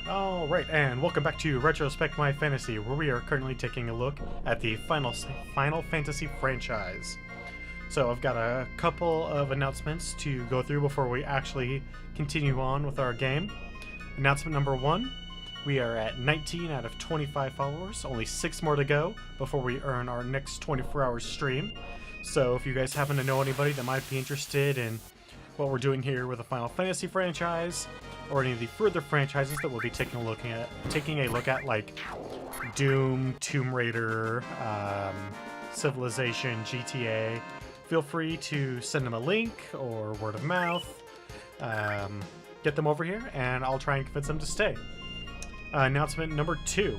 Alright, and welcome back to Retrospect My Fantasy, where we are currently taking a look at the Final Fantasy franchise. So I've got a couple of announcements to go through before we actually continue on with our game. Announcement number 1, we are at 19 out of 25 followers, only 6 more to go before we earn our next 24-hour stream. So if you guys happen to know anybody that might be interested in what we're doing here with the Final Fantasy franchise, or any of the further franchises that we'll be taking a look at, like Doom, Tomb Raider, Civilization, GTA, feel free to send them a link or word of mouth. Get them over here, and I'll try and convince them to stay. Announcement number 2.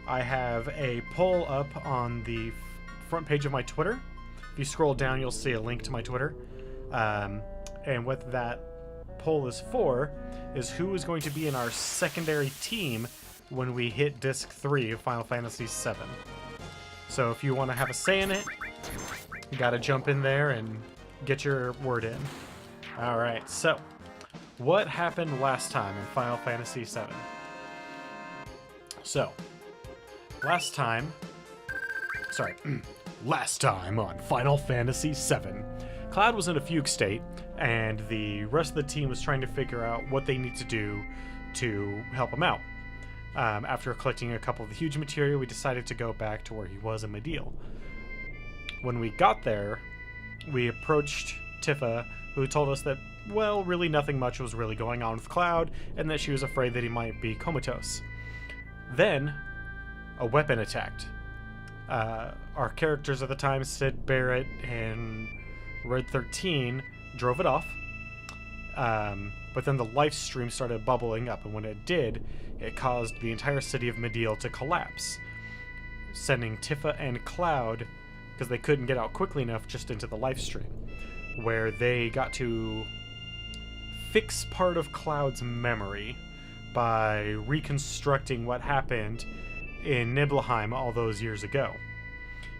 I have a poll up on the front page of my Twitter. If you scroll down, you'll see a link to my Twitter. And what that poll is for is who is going to be in our secondary team when we hit Disc 3 of Final Fantasy VII. So if you want to have a say in it, you gotta jump in there and get your word in. Alright, so what happened last time in Final Fantasy VII? So, last time on Final Fantasy VII, Cloud was in a fugue state, and the rest of the team was trying to figure out what they need to do to help him out. After collecting a couple of the huge materia, we decided to go back to where he was in Mideel. When we got there, we approached Tifa, who told us that, well, really nothing much was really going on with Cloud, and that she was afraid that he might be comatose. Then, a weapon attacked. Our characters at the time, Sid Barrett and Red 13, drove it off, but then the life stream started bubbling up, and when it did, it caused the entire city of Mideel to collapse, sending Tifa and Cloud, because they couldn't get out quickly enough, just into the life stream, where they got to fix part of Cloud's memory by reconstructing what happened in Nibelheim all those years ago.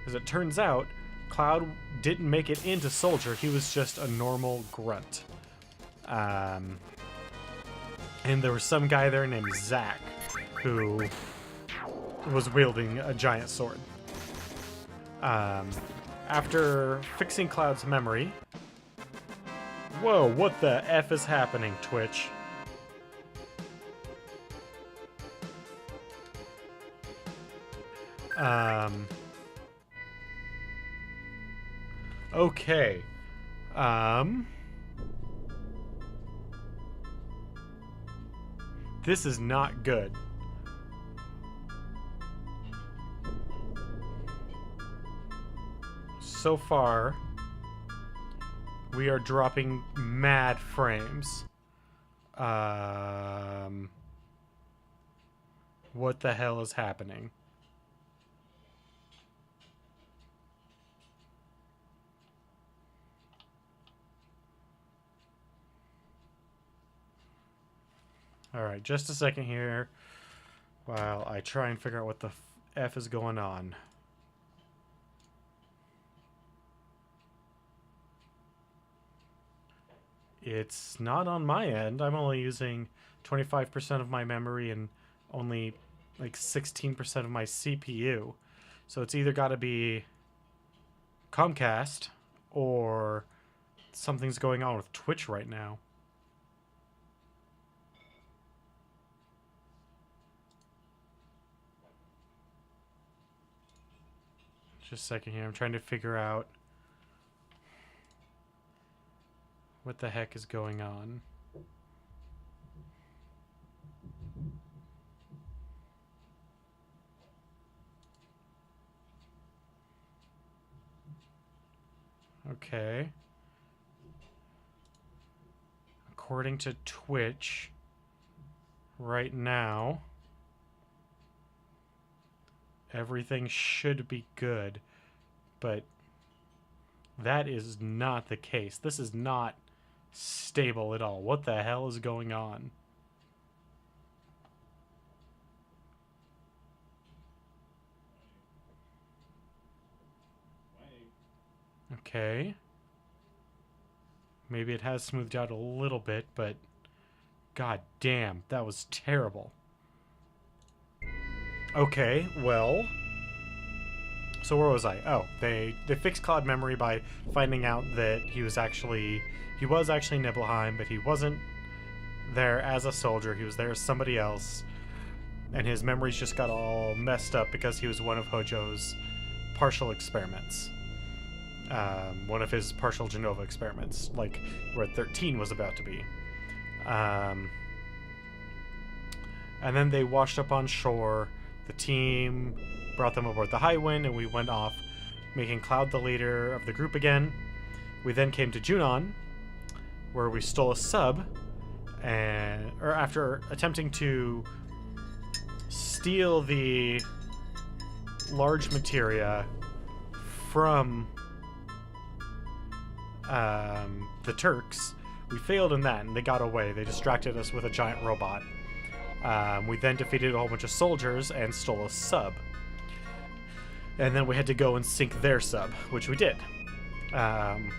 As it turns out, Cloud didn't make it into Soldier, he was just a normal grunt. And there was some guy there named Zack who was wielding a giant sword. After fixing Cloud's memory... Whoa, what the F is happening, Twitch? Okay. This is not good. So far, we are dropping mad frames. What the hell is happening? Alright, just a second here while I try and figure out what the F is going on. It's not on my end. I'm only using 25% of my memory and only like 16% of my CPU. So it's either got to be Comcast or something's going on with Twitch right now. Just a second here. I'm trying to figure out what the heck is going on. Okay. According to Twitch, right now, everything should be good, but that is not the case. This is not stable at all. What the hell is going on? Okay. Maybe it has smoothed out a little bit, but god damn, that was terrible. Okay, well... So where was I? Oh, they fixed Cloud memory by finding out that he was actually Nibelheim, but he wasn't there as a soldier. He was there as somebody else, and his memories just got all messed up because he was one of Hojo's partial experiments. One of his partial Genova experiments, like where 13 was about to be. And then they washed up on shore. The team brought them aboard the Highwind, and we went off, making Cloud the leader of the group again. We then came to Junon, where we stole a sub, or after attempting to steal the large materia from the Turks. We failed in that, and they got away. They distracted us with a giant robot. We then defeated a whole bunch of soldiers and stole a sub. And then we had to go and sink their sub, which we did. And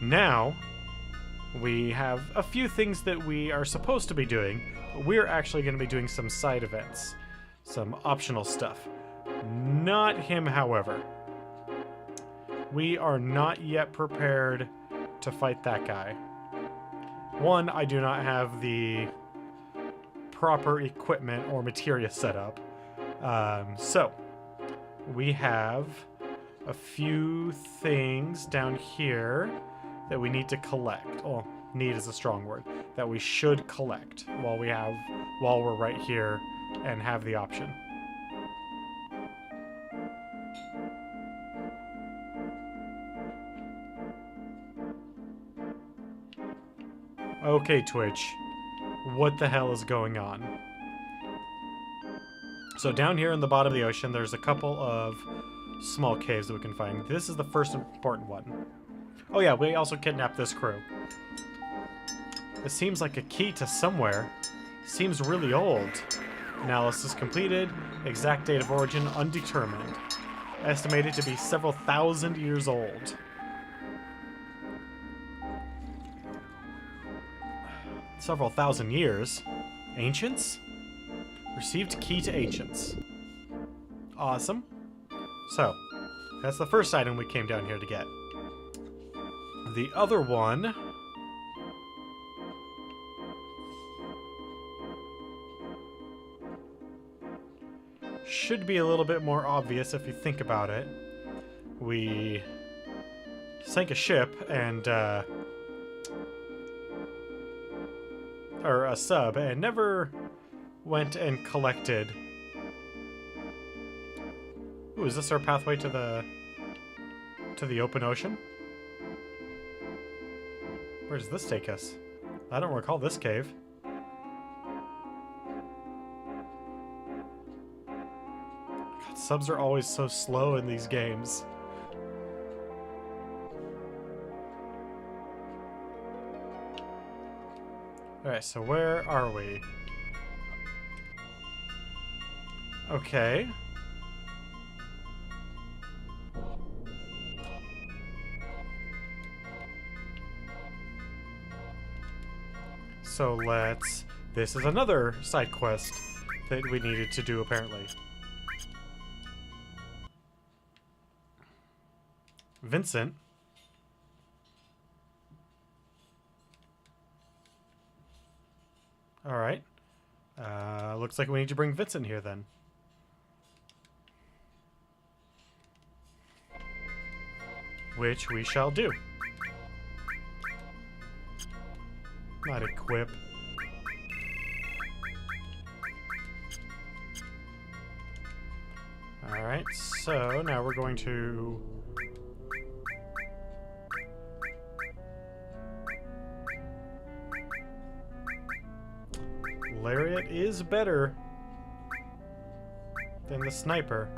now we have a few things that we are supposed to be doing, but we're actually going to be doing some side events, some optional stuff. Not him, however. We are not yet prepared to fight that guy. One, I do not have the proper equipment or materia set up. So, we have a few things down here that we need to collect. Oh, need is a strong word. That we should collect while we're right here and have the option. Okay, Twitch. What the hell is going on? So down here in the bottom of the ocean, there's a couple of small caves that we can find. This is the first important one. Oh yeah, we also kidnapped this crew. It seems like a key to somewhere. Seems really old. Analysis completed. Exact date of origin undetermined. Estimated to be several thousand years old. Several thousand years? Ancients? Received key to Ancients. Awesome. So, that's the first item we came down here to get. The other one... should be a little bit more obvious if you think about it. We sank a ship and, or a sub, and never went and collected... Ooh, is this our pathway to the open ocean? Where does this take us? I don't recall this cave. God, subs are always so slow in these games. Alright, so where are we? Okay. So let's... This is another side quest that we needed to do, apparently. Vincent. Alright. Looks like we need to bring Vincent here, then. Which we shall do. Not equip. Alright, so now we're going to... Lariat is better than the sniper.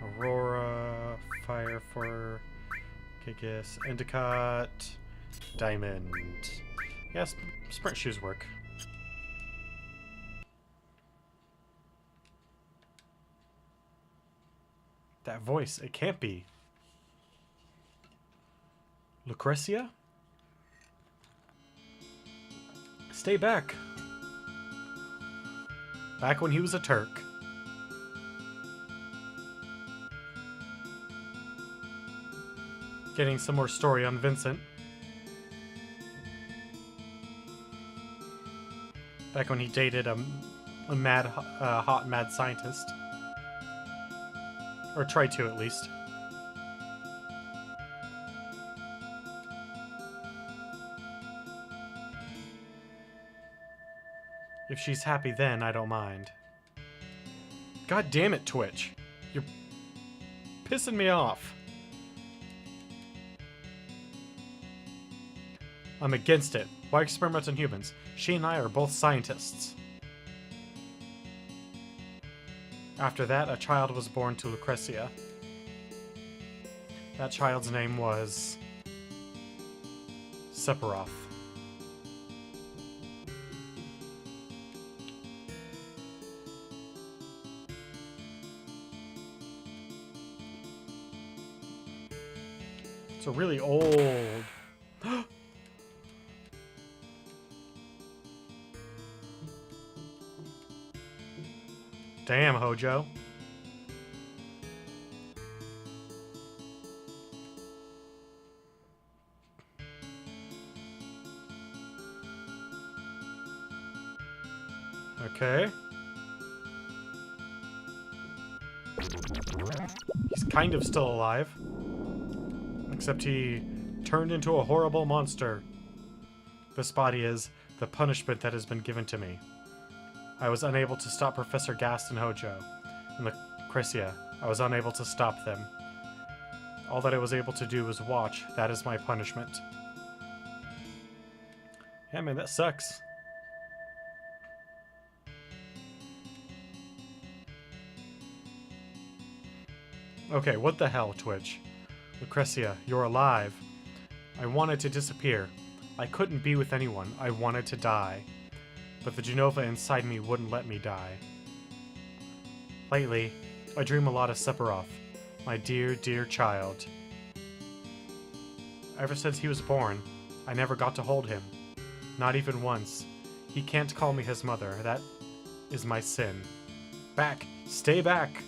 Aurora, Fire for Kikis, Endicott, Diamond. Yes, sprint shoes work. That voice, it can't be. Lucretia? Stay back. Back when he was a Turk. Getting some more story on Vincent. Back when he dated a hot mad scientist. Or tried to, at least. If she's happy then, I don't mind. God damn it, Twitch. You're pissing me off. I'm against it. Why experiment on humans? She and I are both scientists. After that, a child was born to Lucretia. That child's name was Sephiroth. It's a really old... Damn, Hojo. Okay. He's kind of still alive. Except he turned into a horrible monster. This body is the punishment that has been given to me. I was unable to stop Professor Gast and Hojo. And Lucretia, I was unable to stop them. All that I was able to do was watch. That is my punishment. Yeah, man, that sucks. Okay, what the hell, Twitch? Lucretia, you're alive. I wanted to disappear. I couldn't be with anyone. I wanted to die. But the Genova inside me wouldn't let me die. Lately, I dream a lot of Sephiroth, my dear, dear child. Ever since he was born, I never got to hold him. Not even once. He can't call me his mother. That is my sin. Back! Stay back!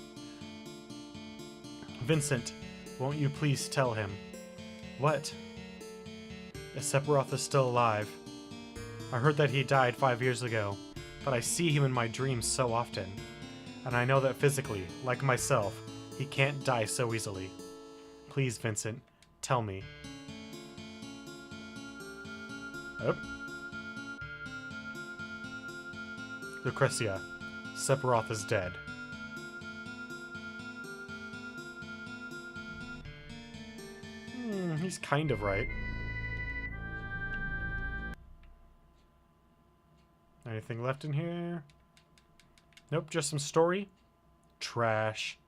Vincent, won't you please tell him? What? If Sephiroth is still alive. I heard that he died 5 years ago, but I see him in my dreams so often. And I know that physically, like myself, he can't die so easily. Please, Vincent, tell me. Oh. Lucretia, Sephiroth is dead. He's kind of right. Anything left in here? Nope, just some story. Trash.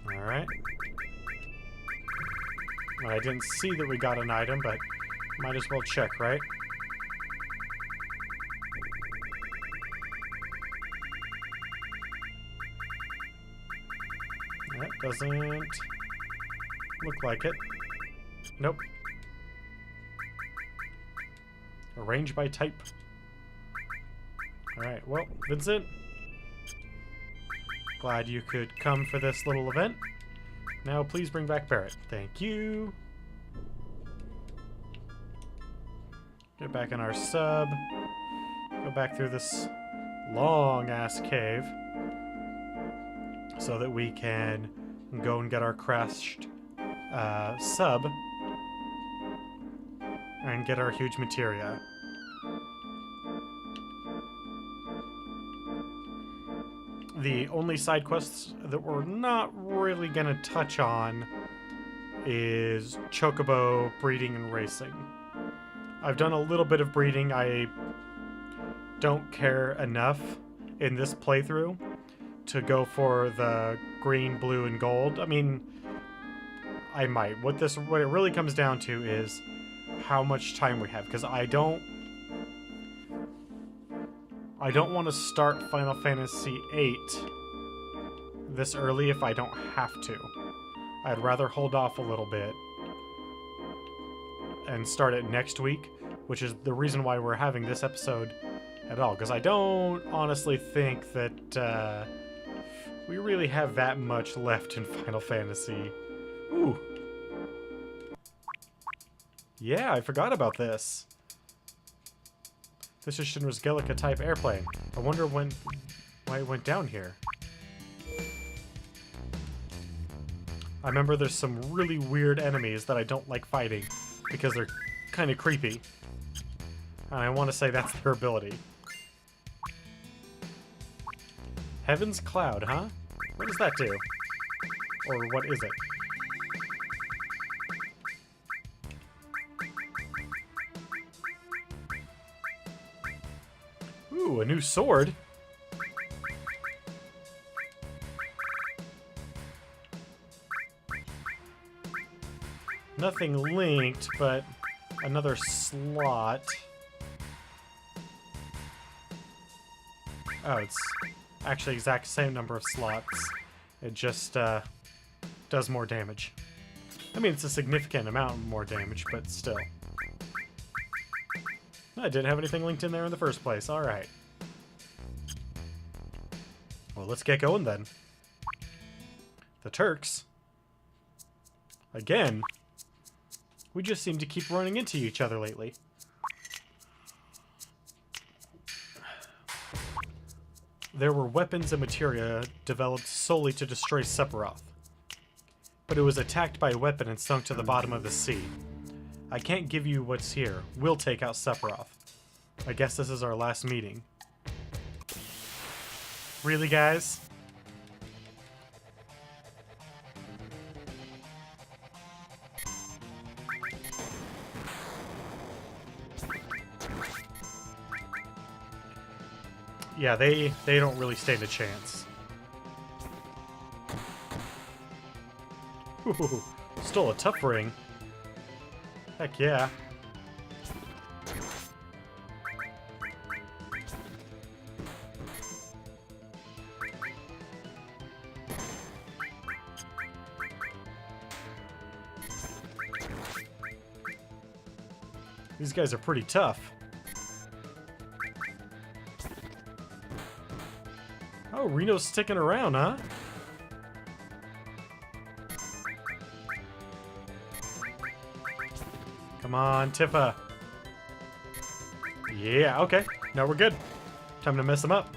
Alright. Well, I didn't see that we got an item, but might as well check, right? That doesn't look like it. Nope. Arrange by type. Alright, well, Vincent. Glad you could come for this little event. Now please bring back Barrett. Thank you. Get back in our sub. Go back through this long-ass cave. So that we can go and get our crashed sub and get our huge materia. The only side quests that we're not really gonna touch on is Chocobo breeding and racing. I've done a little bit of breeding. I don't care enough in this playthrough to go for the green, blue, and gold. I mean, I might. What it really comes down to is how much time we have, because I don't want to start Final Fantasy VIII this early if I don't have to. I'd rather hold off a little bit and start it next week, which is the reason why we're having this episode at all, because I don't honestly think that we really have that much left in Final Fantasy. Ooh. Yeah, I forgot about this. This is Shinra's Gelica-type airplane. I wonder why it went down here. I remember there's some really weird enemies that I don't like fighting because they're kind of creepy. And I want to say that's their ability. Heaven's Cloud, huh? What does that do? Or what is it? Ooh, a new sword. Nothing linked, but another slot. Oh, it's actually exact same number of slots. It just does more damage. I mean, it's a significant amount more damage, but still. I didn't have anything linked in there in the first place. Alright. Well, let's get going then. The Turks. Again. We just seem to keep running into each other lately. There were weapons and materia developed solely to destroy Sephiroth. But it was attacked by a weapon and sunk to the bottom of the sea. I can't give you what's here. We'll take out Sephiroth. I guess this is our last meeting. Really, guys? Yeah, they don't really stand a chance. Ooh, still a tough ring. Heck yeah. These guys are pretty tough. Oh, Reno's sticking around, huh? Come on, Tifa. Yeah, okay. Now we're good. Time to mess them up.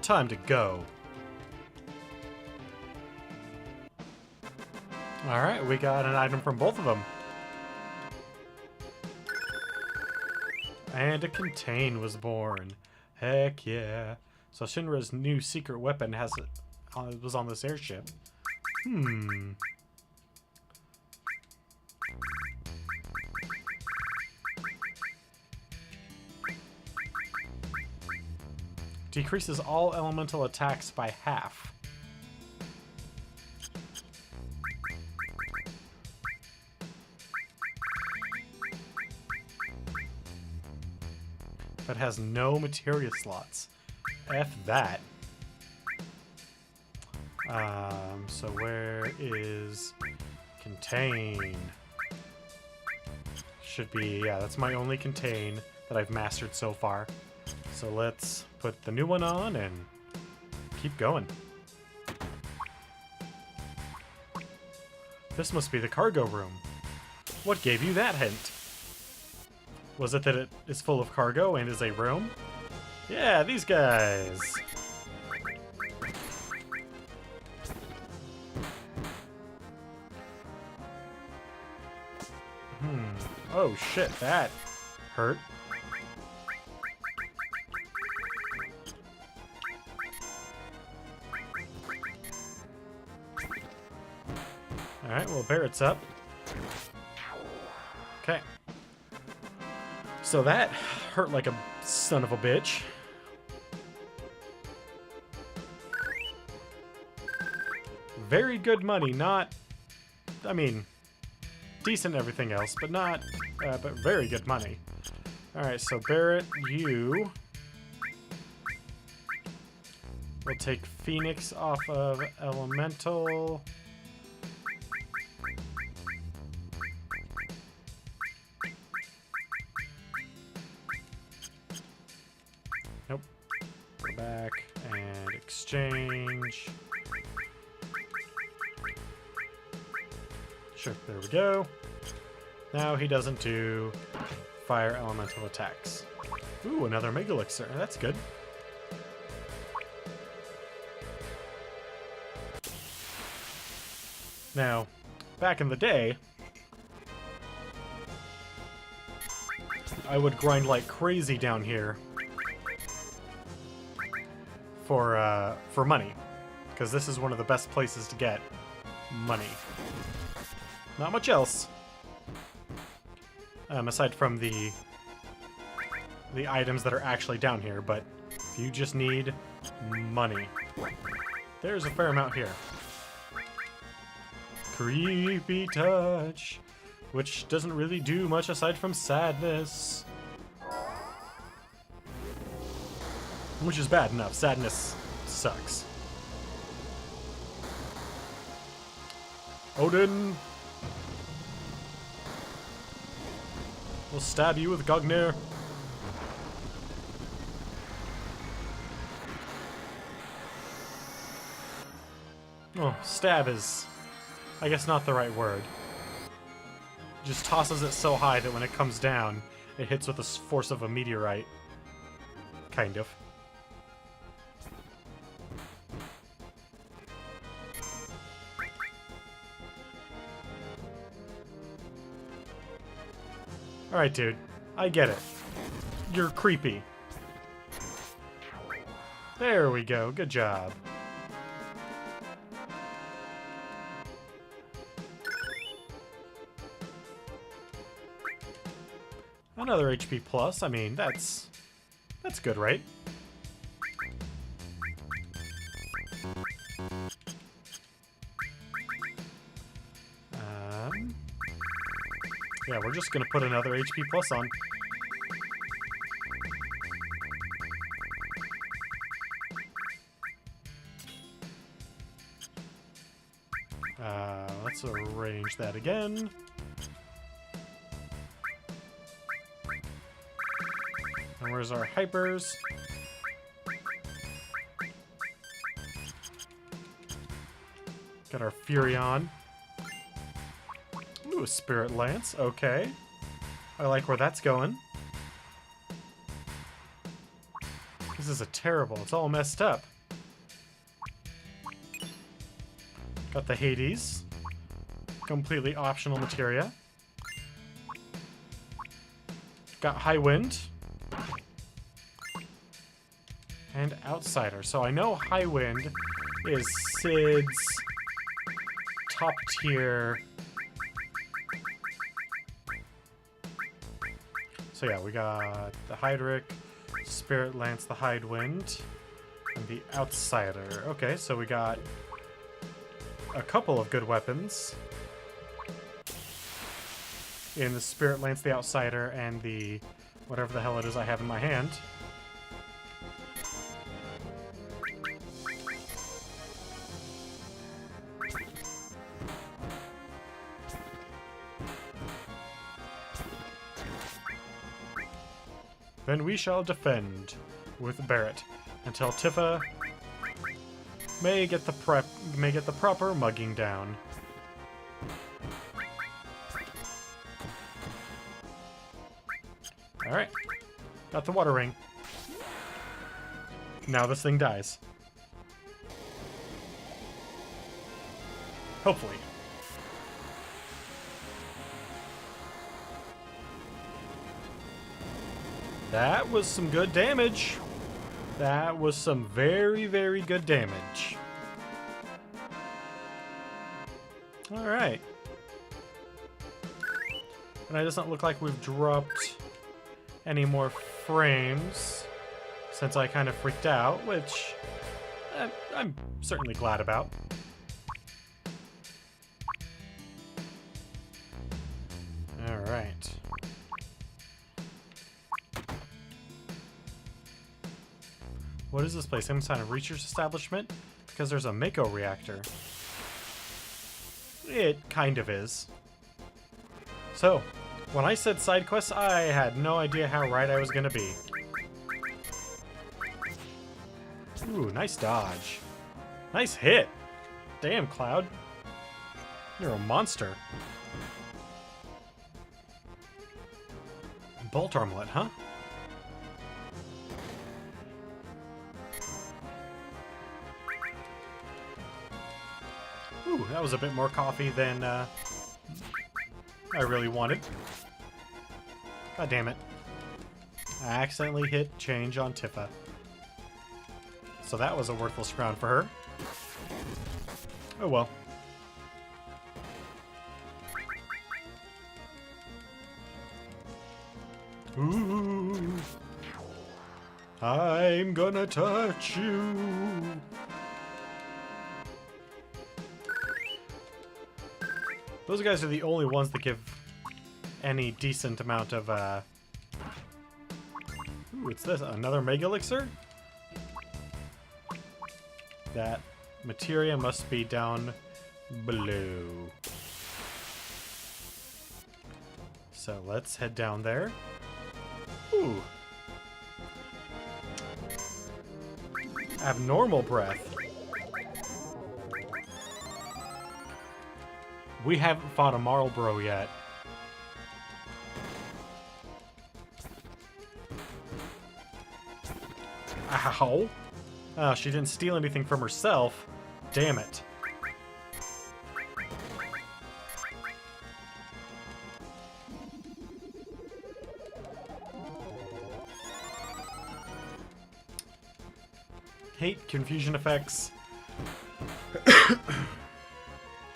Time to go. Alright, we got an item from both of them. And a contain was born. Heck yeah. So Shinra's new secret weapon was on this airship. Decreases all elemental attacks by half. But has no materia slots. F that. So where is contain? Should be, yeah, that's my only contain that I've mastered so far. So let's put the new one on and keep going. This must be the cargo room. What gave you that hint? Was it that it is full of cargo and is a room? Yeah, these guys. Oh shit, that hurt. Alright, well, Barrett's up. Okay. So that hurt like a son of a bitch. Very good money, not I mean, decent everything else, but not, but very good money. Alright, so Barrett, you... We'll take Phoenix off of Elemental. Nope. Go back and exchange. Sure, there we go. Now he doesn't do fire elemental attacks. Ooh, another Mega Elixir. That's good. Now, back in the day, I would grind like crazy down here for money, because this is one of the best places to get money. Not much else, aside from the items that are actually down here. But if you just need money, there's a fair amount here. Creepy touch, which doesn't really do much aside from sadness. Which is bad enough. Sadness sucks. Odin! We'll stab you with Gognir. Oh, stab is... I guess not the right word. Just tosses it so high that when it comes down, it hits with the force of a meteorite. Kind of. Alright, dude. I get it. You're creepy. There we go. Good job. Another HP plus. I mean, that's good, right? Yeah, we're just gonna put another HP plus on. Let's arrange that again. And where's our hypers? Got our Furion. Ooh, a Spirit Lance. Okay. I like where that's going. This is a terrible. It's all messed up. Got the Hades. Completely optional materia. Got High Wind. And Outsider. So I know High Wind is Sid's top tier. So yeah, we got the Hydric, Spirit Lance, the Hidewind, and the Outsider. Okay, so we got a couple of good weapons in the Spirit Lance, the Outsider, and the whatever the hell it is I have in my hand. Then we shall defend with Barrett until Tifa may get the proper mugging down. All right, got the water ring. Now this thing dies. Hopefully. That was some good damage. That was some very, very good damage. Alright. And it doesn't look like we've dropped any more frames since I kind of freaked out, which I'm certainly glad about. Alright. What is this place? Some kind of research establishment? Because there's a Mako reactor. It kind of is. So, when I said side quests, I had no idea how right I was gonna be. Ooh, nice dodge. Nice hit! Damn, Cloud. You're a monster. Bolt armlet, huh? Ooh, that was a bit more coffee than I really wanted. God damn it. I accidentally hit change on Tifa. So that was a worthless crown for her. Oh well. Ooh, I'm gonna touch you. Those guys are the only ones that give any decent amount of, Ooh, what's this? Another Mega Elixir? That materia must be down below. So let's head down there. Ooh. Abnormal breath. We haven't fought a Marlboro yet. Ow. Oh, she didn't steal anything from herself. Damn it. Hate confusion effects.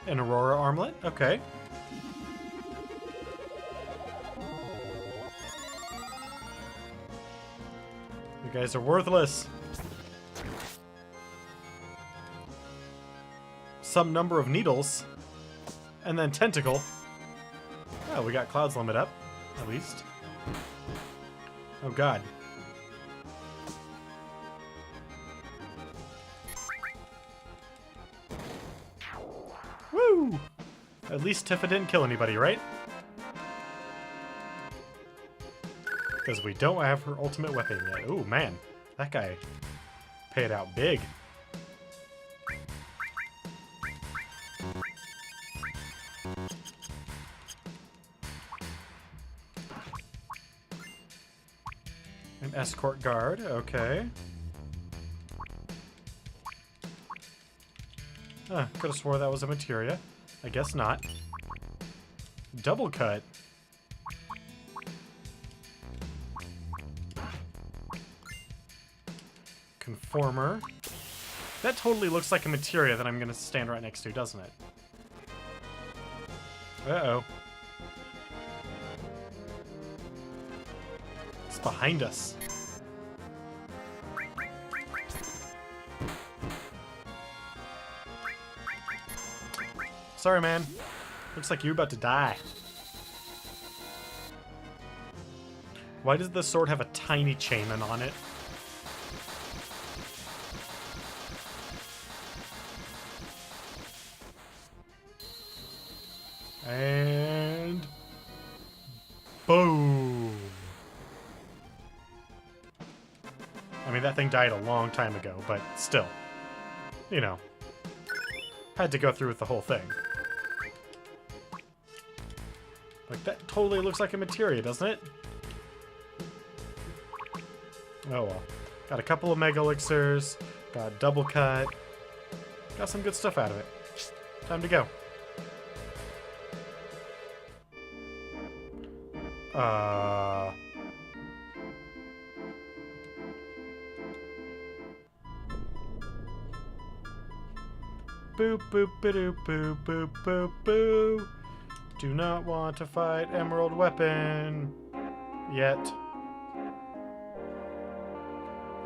An Aurora armlet? Okay. You guys are worthless. Some number of needles. And then tentacle. Oh, we got Cloud's limit up. At least. Oh god. Woo! At least Tifa didn't kill anybody, right? Because we don't have her ultimate weapon yet. Ooh, man. That guy paid out big. An escort guard, okay. Could have swore that was a materia. I guess not. Double cut. Conformer. That totally looks like a materia that I'm gonna stand right next to, doesn't it? Uh-oh. It's behind us. Sorry, man. Looks like you're about to die. Why does the sword have a tiny chain on it? And... boom! I mean, that thing died a long time ago, but still. You know. Had to go through with the whole thing. Like, that totally looks like a materia, doesn't it? Oh well. Got a couple of Mega Elixirs. Got a double cut. Got some good stuff out of it. Time to go. Boop boop ba-doop boop boop boop boo. Do not want to fight Emerald Weapon yet.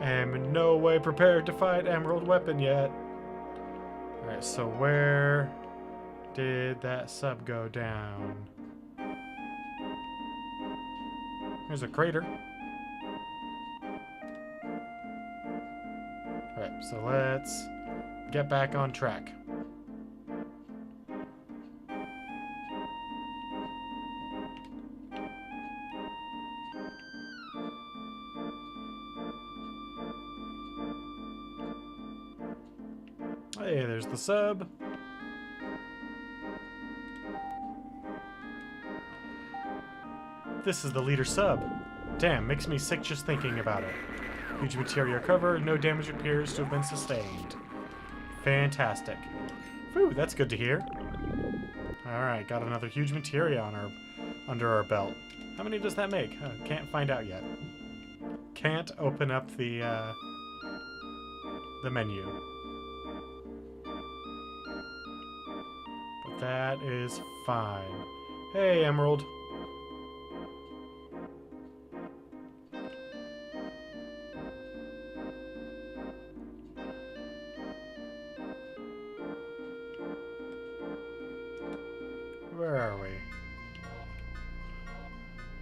Am in no way prepared to fight Emerald Weapon yet. Alright, so where did that sub go down? Here's a crater. Alright, so let's get back on track. Hey, there's the sub. This is the leader sub. Damn, makes me sick just thinking about it. Huge materia cover, no damage appears to have been sustained. Fantastic. Whew, that's good to hear. Alright, got another huge materia on under our belt. How many does that make? Can't find out yet. Can't open up the menu. But that is fine. Hey, Emerald. Where are we?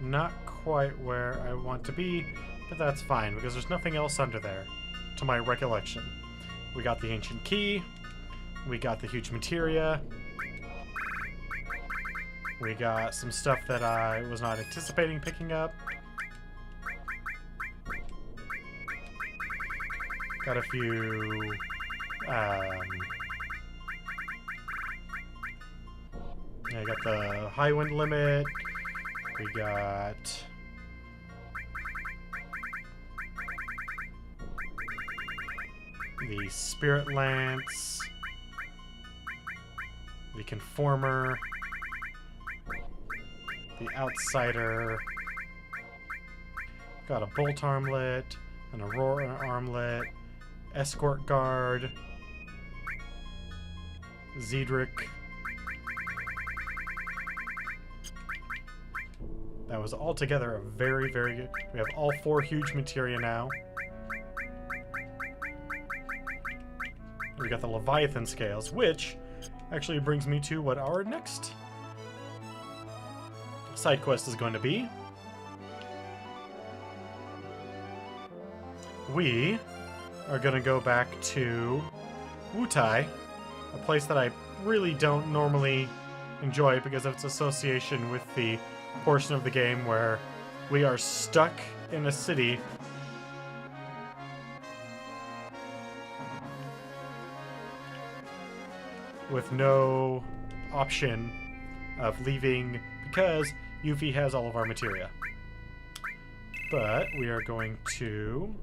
Not quite where I want to be, but that's fine, because there's nothing else under there, to my recollection. We got the ancient key, we got the huge materia, we got some stuff that I was not anticipating picking up. Got a few, I got the high wind limit. We got the spirit lance, the conformer, the outsider. Got a bolt armlet, an aurora armlet, escort guard, Zedric. That was altogether a very, very good... We have all 4 huge materia now. We got the Leviathan scales, which actually brings me to what our next side quest is going to be. We are going to go back to Wutai, a place that I really don't normally enjoy because of its association with the portion of the game where we are stuck in a city with no option of leaving because Yuffie has all of our materia. But we are going to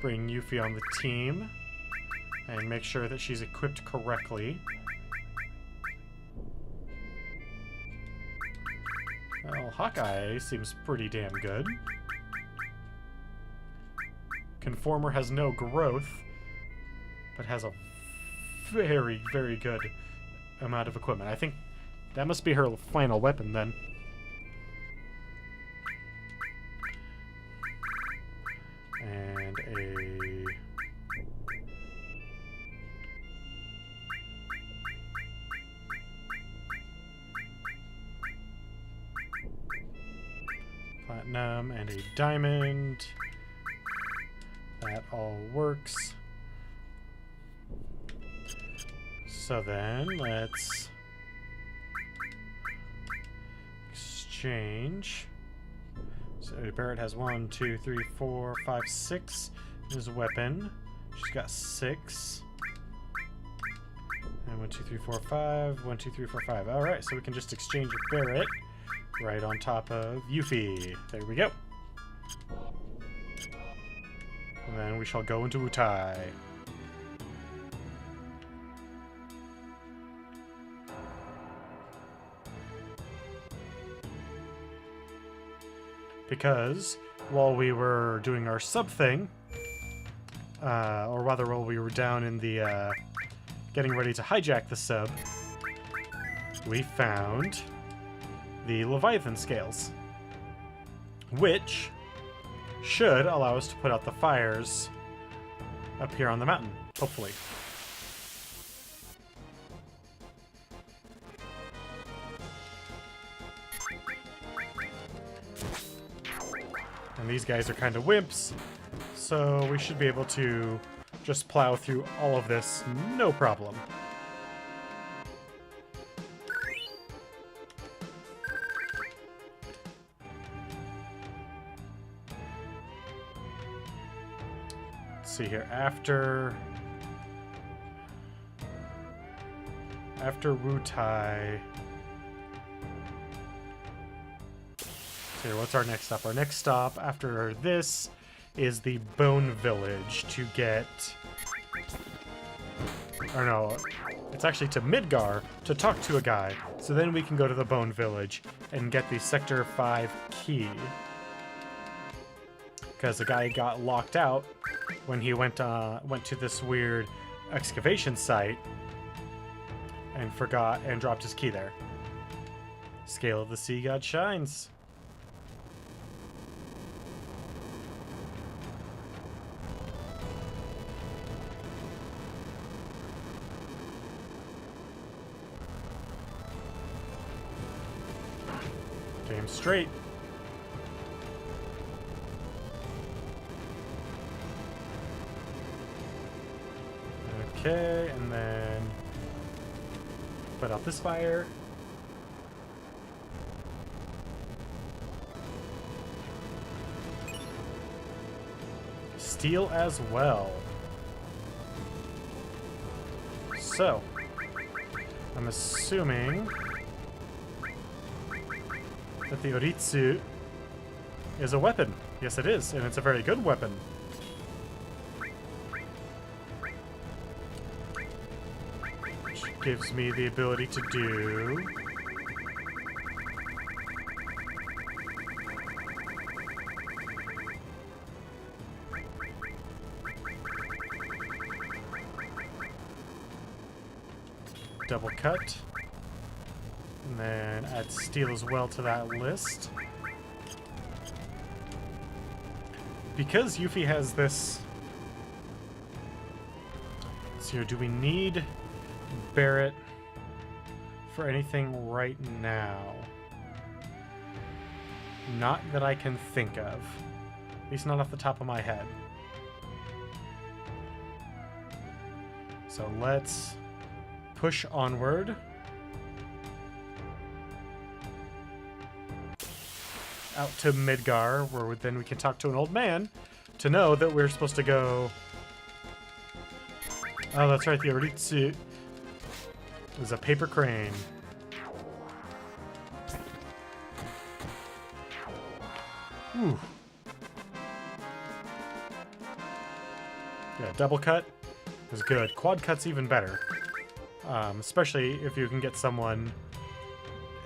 bring Yuffie on the team and make sure that she's equipped correctly. Well, Hawkeye seems pretty damn good. Conformer has no growth, but has a very, very good amount of equipment. I think that must be her final weapon, then. And a... platinum and a diamond. That all works. So then, let's exchange. So Barrett has 1, 2, 3, 4, 5, 6 in his weapon. She's got 6. And 1, 2, 3, 4, 5. 1, 2, 3, 4, 5. Alright, so we can just exchange Barrett right on top of Yuffie. There we go. And then we shall go into Wutai. Because while we were doing our sub thing, or rather while we were down in the, getting ready to hijack the sub, we found the Leviathan scales, which should allow us to put out the fires up here on the mountain, hopefully. And these guys are kind of wimps, so we should be able to just plow through all of this, no problem. Let's see here, after Wutai. Here, what's our next stop? Our next stop after this is the Bone Village to get... Or no, it's actually to Midgar to talk to a guy. So then we can go to the Bone Village and get the Sector 5 key. Because the guy got locked out when he went to this weird excavation site and forgot and dropped his key there. Scale of the Sea God shines. Game straight. Okay, and then put out this fire. Steel as well. So, I'm assuming that the Oritsu is a weapon. Yes, it is, and it's a very good weapon. Which gives me the ability to do... double cut. And then add steel as well to that list. Because Yuffie has this... So do we need Barrett for anything right now? Not that I can think of. At least not off the top of my head. So let's push onward. Out to Midgar, where then we can talk to an old man to know that we're supposed to go... Oh, that's right, the Oritsu is a paper crane. Ooh. Yeah, double cut is good. Quad cut's even better. Especially if you can get someone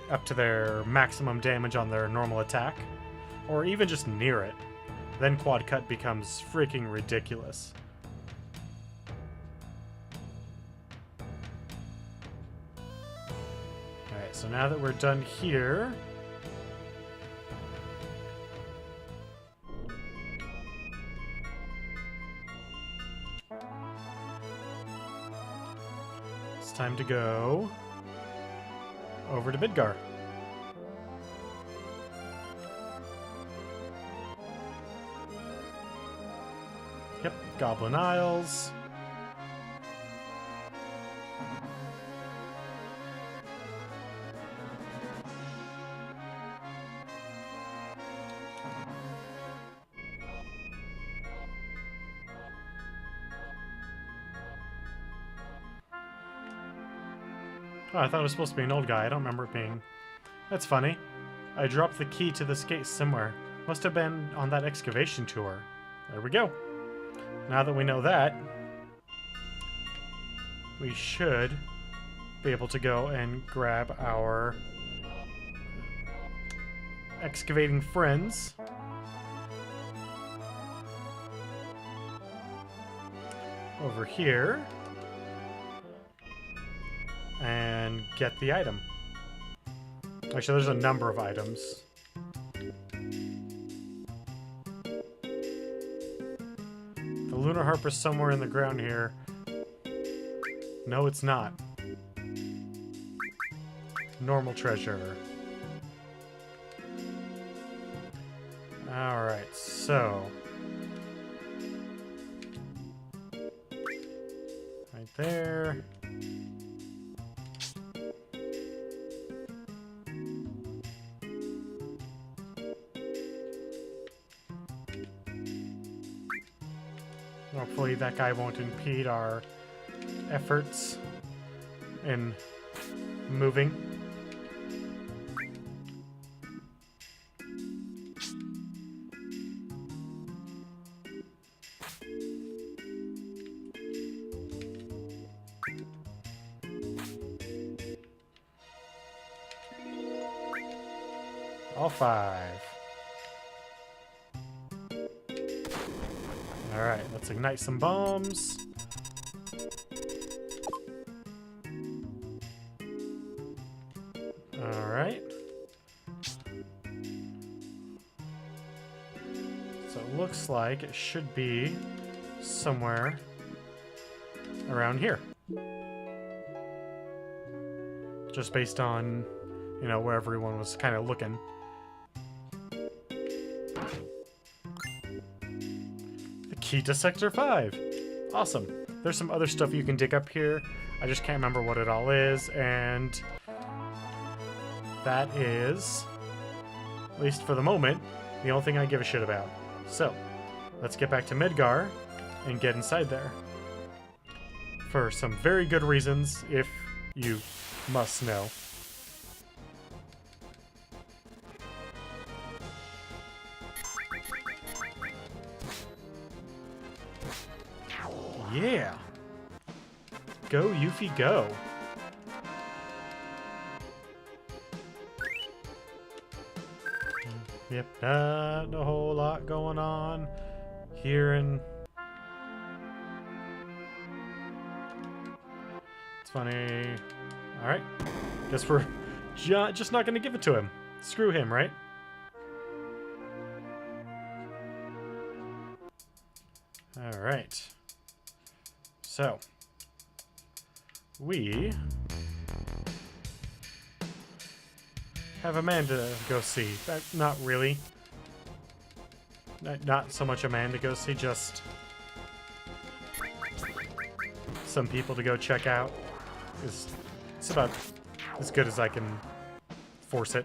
up to their maximum damage on their normal attack, or even just near it. Then quad cut becomes freaking ridiculous. Alright, so now that we're done here... it's time to go over to Midgar. Yep, Goblin Isles. Oh, I thought it was supposed to be an old guy. I don't remember it being... That's funny. I dropped the key to this gate somewhere. Must have been on that excavation tour. There we go. Now that we know that, we should be able to go and grab our excavating friends. Over here. And get the item. Actually, there's a number of items. The Lunar Harp is somewhere in the ground here. No, it's not. Normal treasure. Alright, so... right there. Hopefully that guy won't impede our efforts in moving. All 5. Alright, let's ignite some bombs. Alright. So it looks like it should be somewhere around here. Just based on, you know, where everyone was kind of looking. Key to Sector 5. Awesome. There's some other stuff you can dig up here. I just can't remember what it all is, and that is, at least for the moment, the only thing I give a shit about. So, let's get back to Midgar and get inside there. For some very good reasons, if you must know. Yeah! Go, Yuffie, go! Yep, not a whole lot going on here in... It's funny... Alright. Guess we're just not gonna give it to him. Screw him, right? Alright. So, we have a man to go see. Not really. Not so much a man to go see, just some people to go check out. It's about as good as I can force it.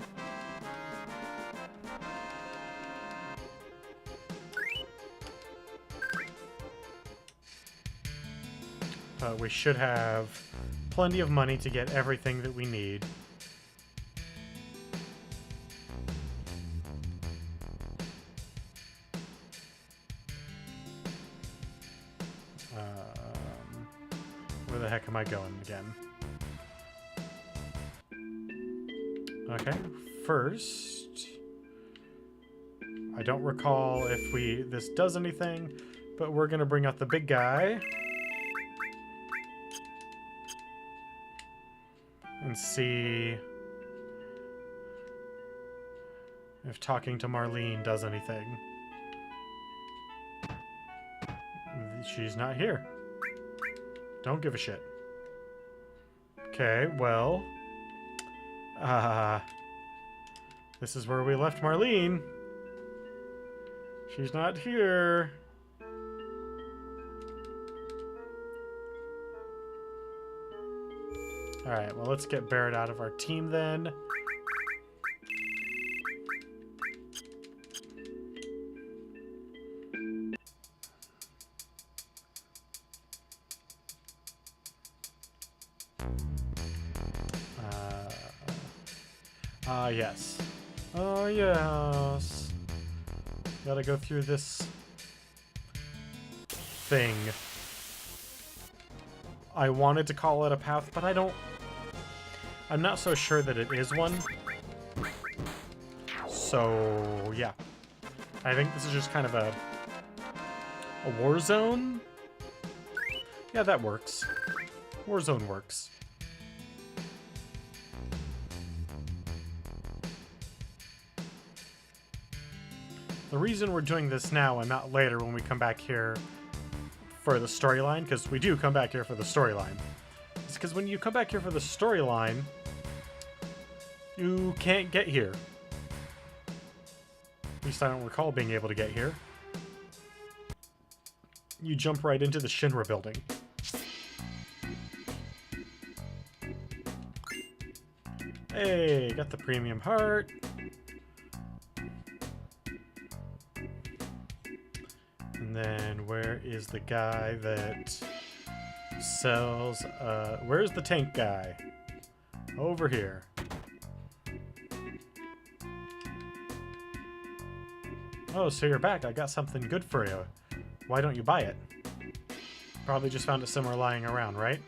We should have plenty of money to get everything that we need. Where the heck am I going again? Okay, first... I don't recall if this does anything, but we're gonna bring out the big guy. And see if talking to Marlene does anything. She's not here. Don't give a shit. Okay, well... this is where we left Marlene. She's not here. Alright, well, let's get Barrett out of our team then. Yes. Oh, yes. Gotta go through this thing. I wanted to call it a path, but I'm not so sure that it is one. So, yeah. I think this is just kind of a war zone? Yeah, that works. War zone works. The reason we're doing this now and not later when we come back here for the storyline, because we do come back here for the storyline, is because when you come back here for the storyline, you can't get here. At least I don't recall being able to get here. You jump right into the Shinra building. Hey, got the premium heart. And then where is the guy that sells, where's the tank guy? Over here. Oh, so you're back. I got something good for you. Why don't you buy it? Probably just found it somewhere lying around, right?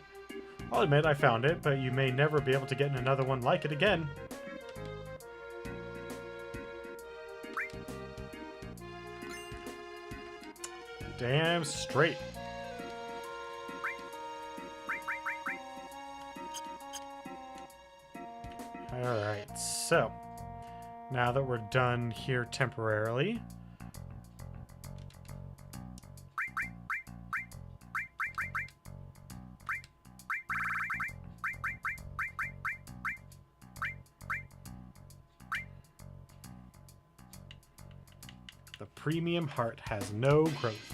I'll admit I found it, but you may never be able to get another one like it again. Damn straight. Alright, so now that we're done here temporarily, the premium heart has no growth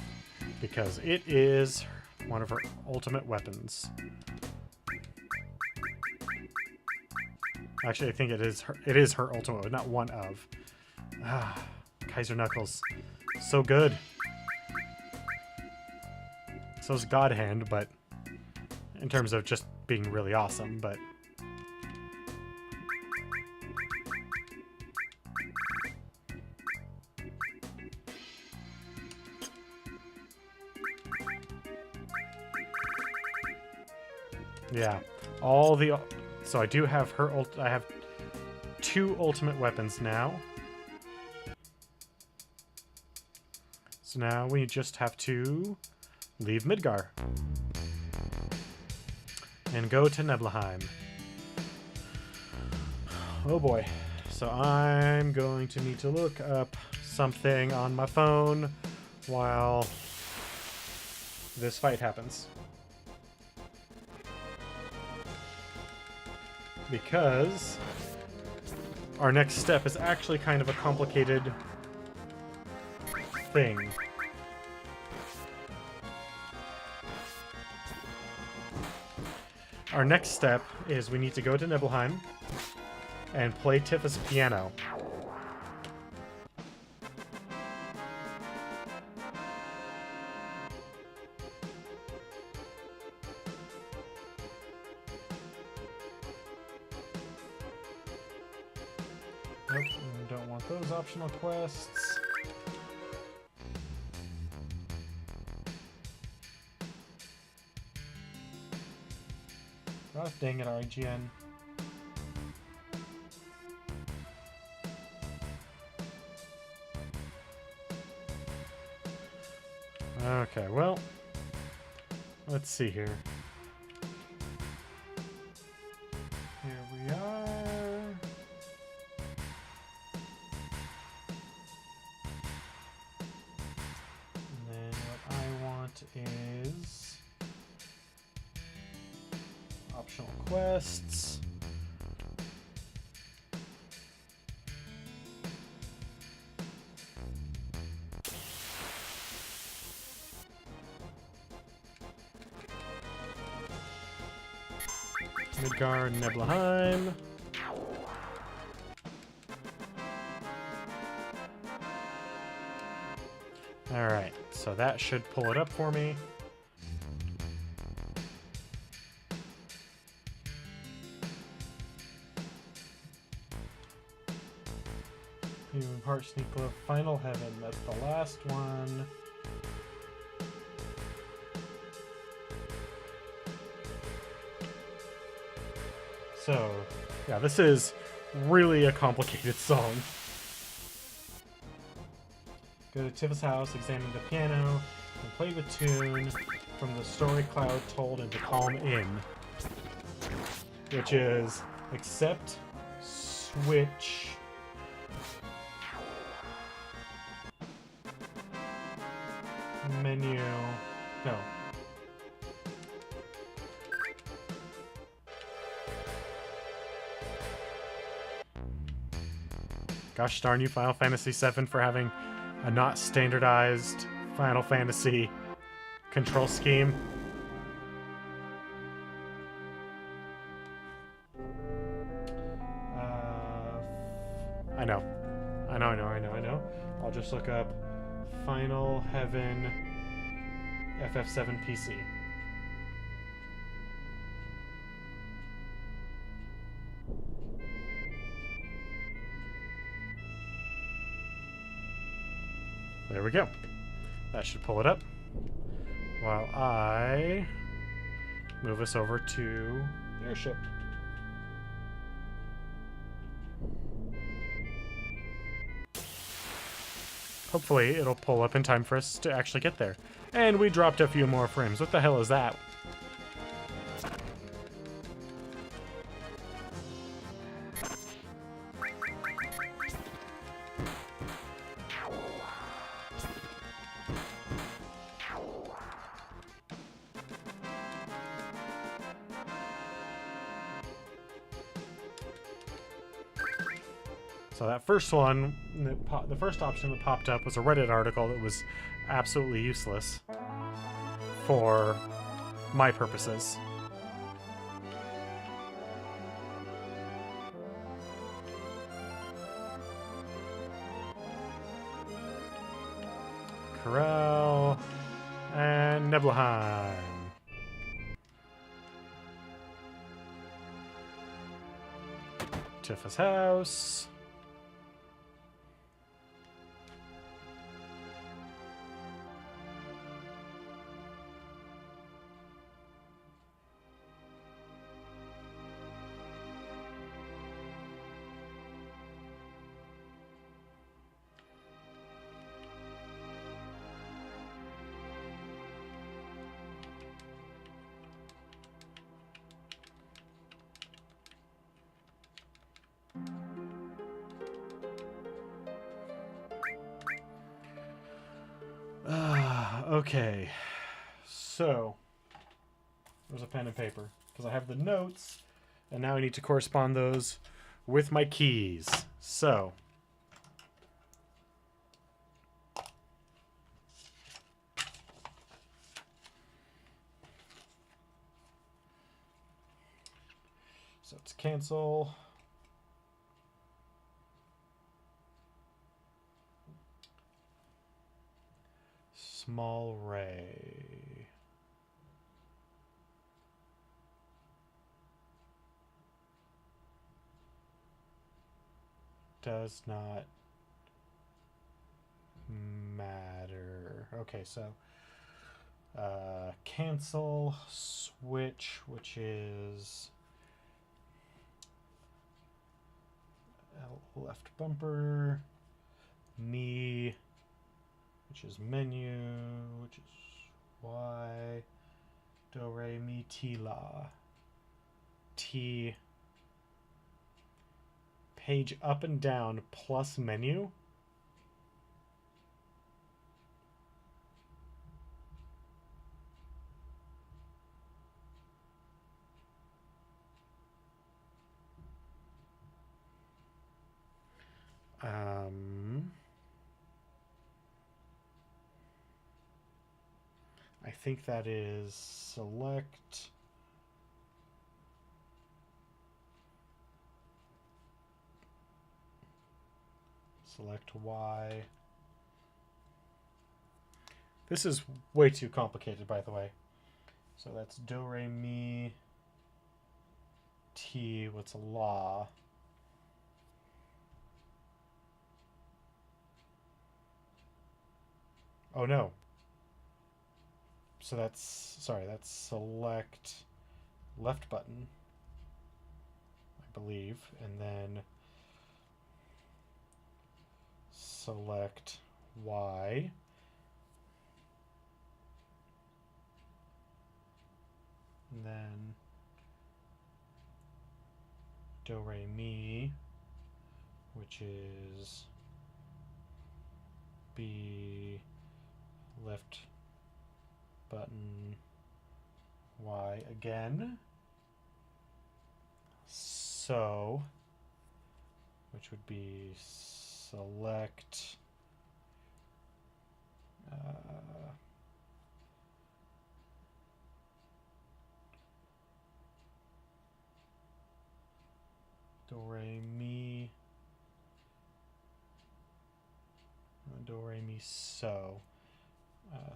because it is one of her ultimate weapons. Actually, I think it is her ultimate, not one of. Ah, Kaiser Knuckles. So good. So's God Hand, but in terms of just being really awesome, but yeah, all the... So I do have her I have 2 ultimate weapons now. So now we just have to leave Midgar and go to Nibelheim. Oh boy. So I'm going to need to look up something on my phone while this fight happens. Because our next step is actually kind of a complicated thing. Our next step is we need to go to Nibelheim and play Tifa's piano. Nope, don't want those optional quests. God dang it, IGN. Okay, well, let's see here. Here we are. And then what I want is optional quests. Midgar, Nibelheim. Alright, so that should pull it up for me. Human Heart Sneak Glove, Final Heaven, that's the last one. So, yeah, this is really a complicated song. Go to Tifa's house, examine the piano, and play the tune from the story Cloud told in the Calm Inn. Which is, accept, switch, menu, no. Gosh darn you, Final Fantasy VII, for having a not standardized Final Fantasy control scheme. I know. I'll just look up Final Heaven FF7 PC. There we go. That should pull it up. While I move us over to the airship. Hopefully it'll pull up in time for us to actually get there. And we dropped a few more frames. What the hell is that? So that first one, the first option that popped up was a Reddit article that was absolutely useless for my purposes. Corral and Nebelheim. Tifa's house. Okay, so there's a pen and paper because I have the notes and now I need to correspond those with my keys. So it's cancel. Small ray. Does not matter. Okay, so cancel switch, which is left bumper, me, which is menu, which is Y, do, re, mi, ti, la. T, page up and down plus menu. I think that is select Y. This is way too complicated, by the way. So that's do, re, mi, ti, what's la? Oh no. So that's, sorry, that's select left button, I believe, and then select Y. And then do, re, mi, which is B, left button, Y again. So, which would be select do re mi so.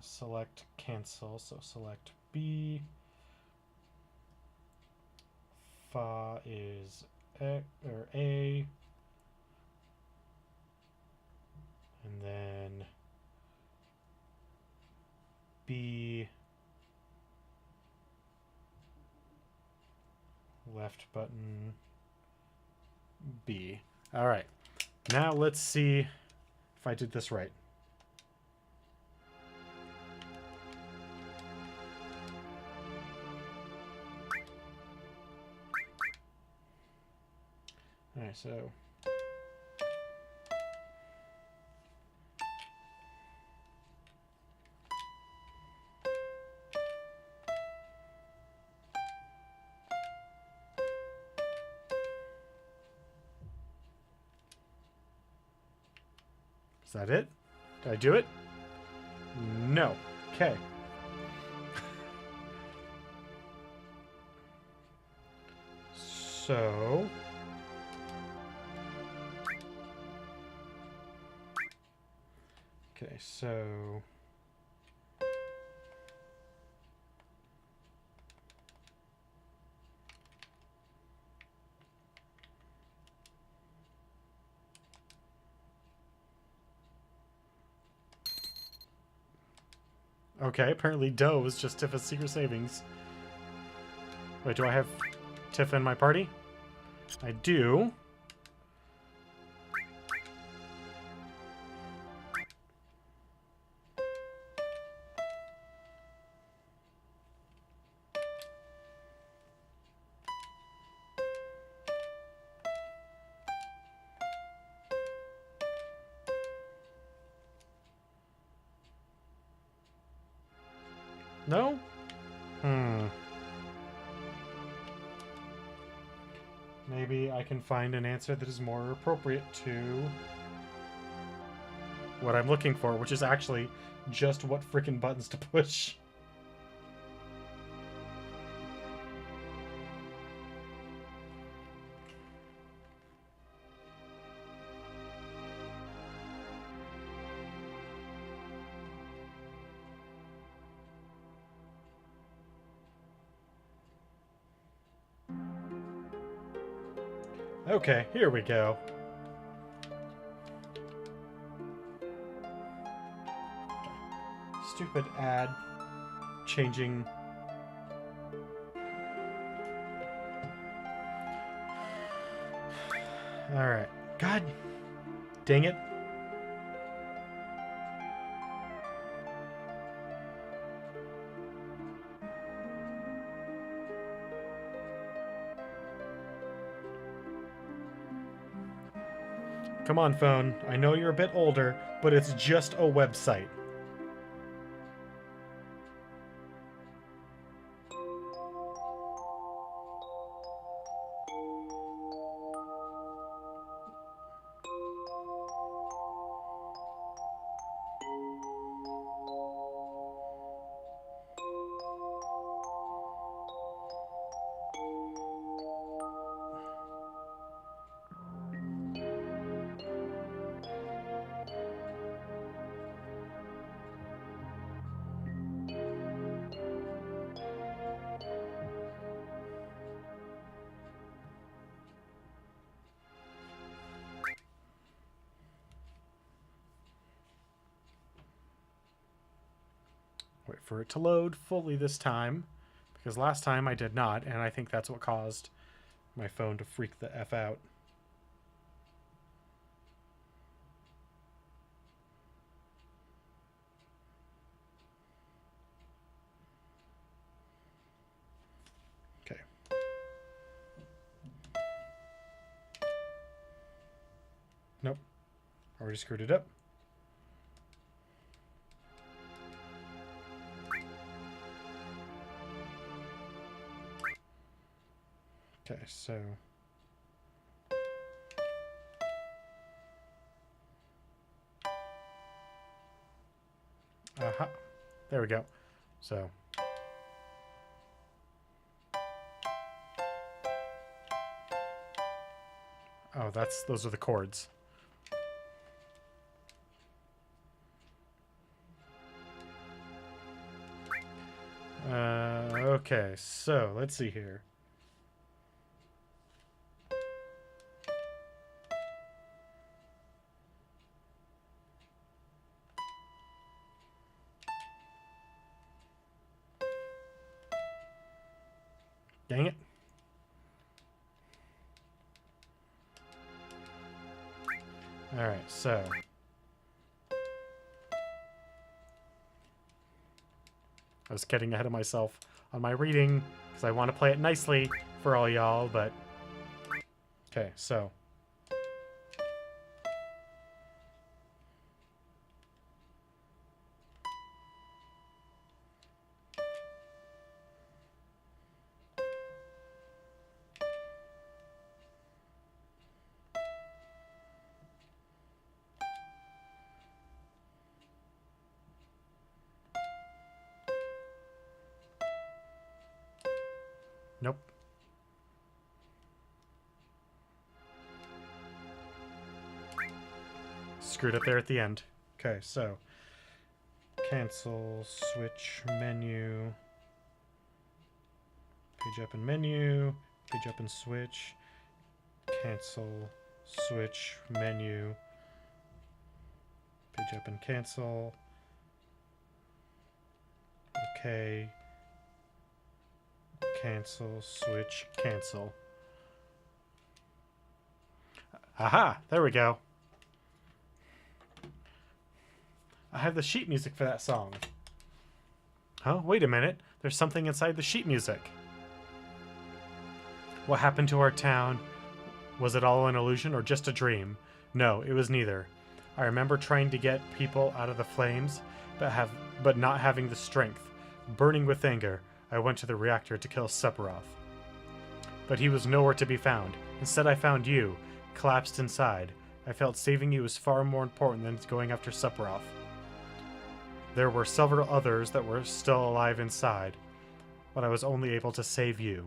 Select cancel, so select B. Fa is A, and then B, left button, B. All right, now let's see if I did this right. All right, so is that it? Did I do it? No. Okay. So okay, so okay, apparently Doe is just Tifa's secret savings. Wait, do I have Tifa in my party? I do. No? Maybe I can find an answer that is more appropriate to what I'm looking for, which is actually just what frickin' buttons to push. Okay, here we go. Stupid ad changing. Alright. God dang it. Come on, phone. I know you're a bit older, but it's just a website. Wait for it to load fully this time, because last time I did not, and I think that's what caused my phone to freak the F out. Okay. Nope. Already screwed it up. Okay, so Aha. There we go. So. Oh, those are the chords. Okay, so let's see here. Dang it. Alright, so. I was getting ahead of myself on my reading because I want to play it nicely for all y'all, but. Okay, so. Nope. Screwed up there at the end. Okay, so. Cancel, switch, menu. Page up and menu. Page up and switch. Cancel, switch, menu. Page up and cancel. Okay. Cancel, switch, cancel. Aha! There we go. I have the sheet music for that song. Huh? Wait a minute. There's something inside the sheet music. What happened to our town? Was it all an illusion or just a dream? No, it was neither. I remember trying to get people out of the flames, but not having the strength. Burning with anger, I went to the reactor to kill Sephiroth. But he was nowhere to be found. Instead, I found you, collapsed inside. I felt saving you was far more important than going after Sephiroth. There were several others that were still alive inside, but I was only able to save you.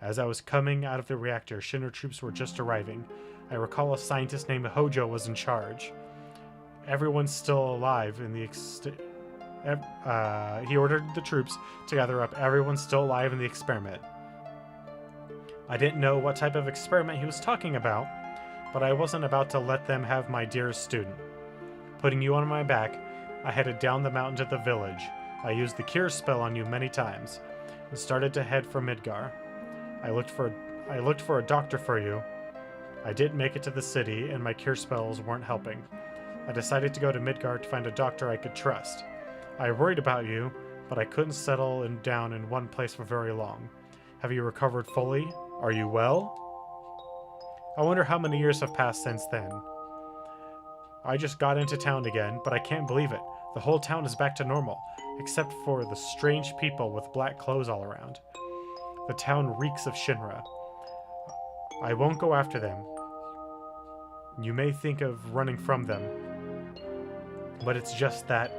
As I was coming out of the reactor, Shinra troops were just arriving. I recall a scientist named Hojo was in charge. Everyone's still alive in the he ordered the troops to gather up everyone still alive in the experiment. I didn't know what type of experiment he was talking about, but I wasn't about to let them have my dearest student. Putting you on my back, I headed down the mountain to the village. I used the cure spell on you many times and started to head for Midgar. I looked for a doctor for you. I didn't make it to the city, and my cure spells weren't helping. I decided to go to Midgar to find a doctor I could trust. I worried about you, but I couldn't settle down in one place for very long. Have you recovered fully? Are you well? I wonder how many years have passed since then. I just got into town again, but I can't believe it. The whole town is back to normal, except for the strange people with black clothes all around. The town reeks of Shinra. I won't go after them. You may think of running from them, but it's just that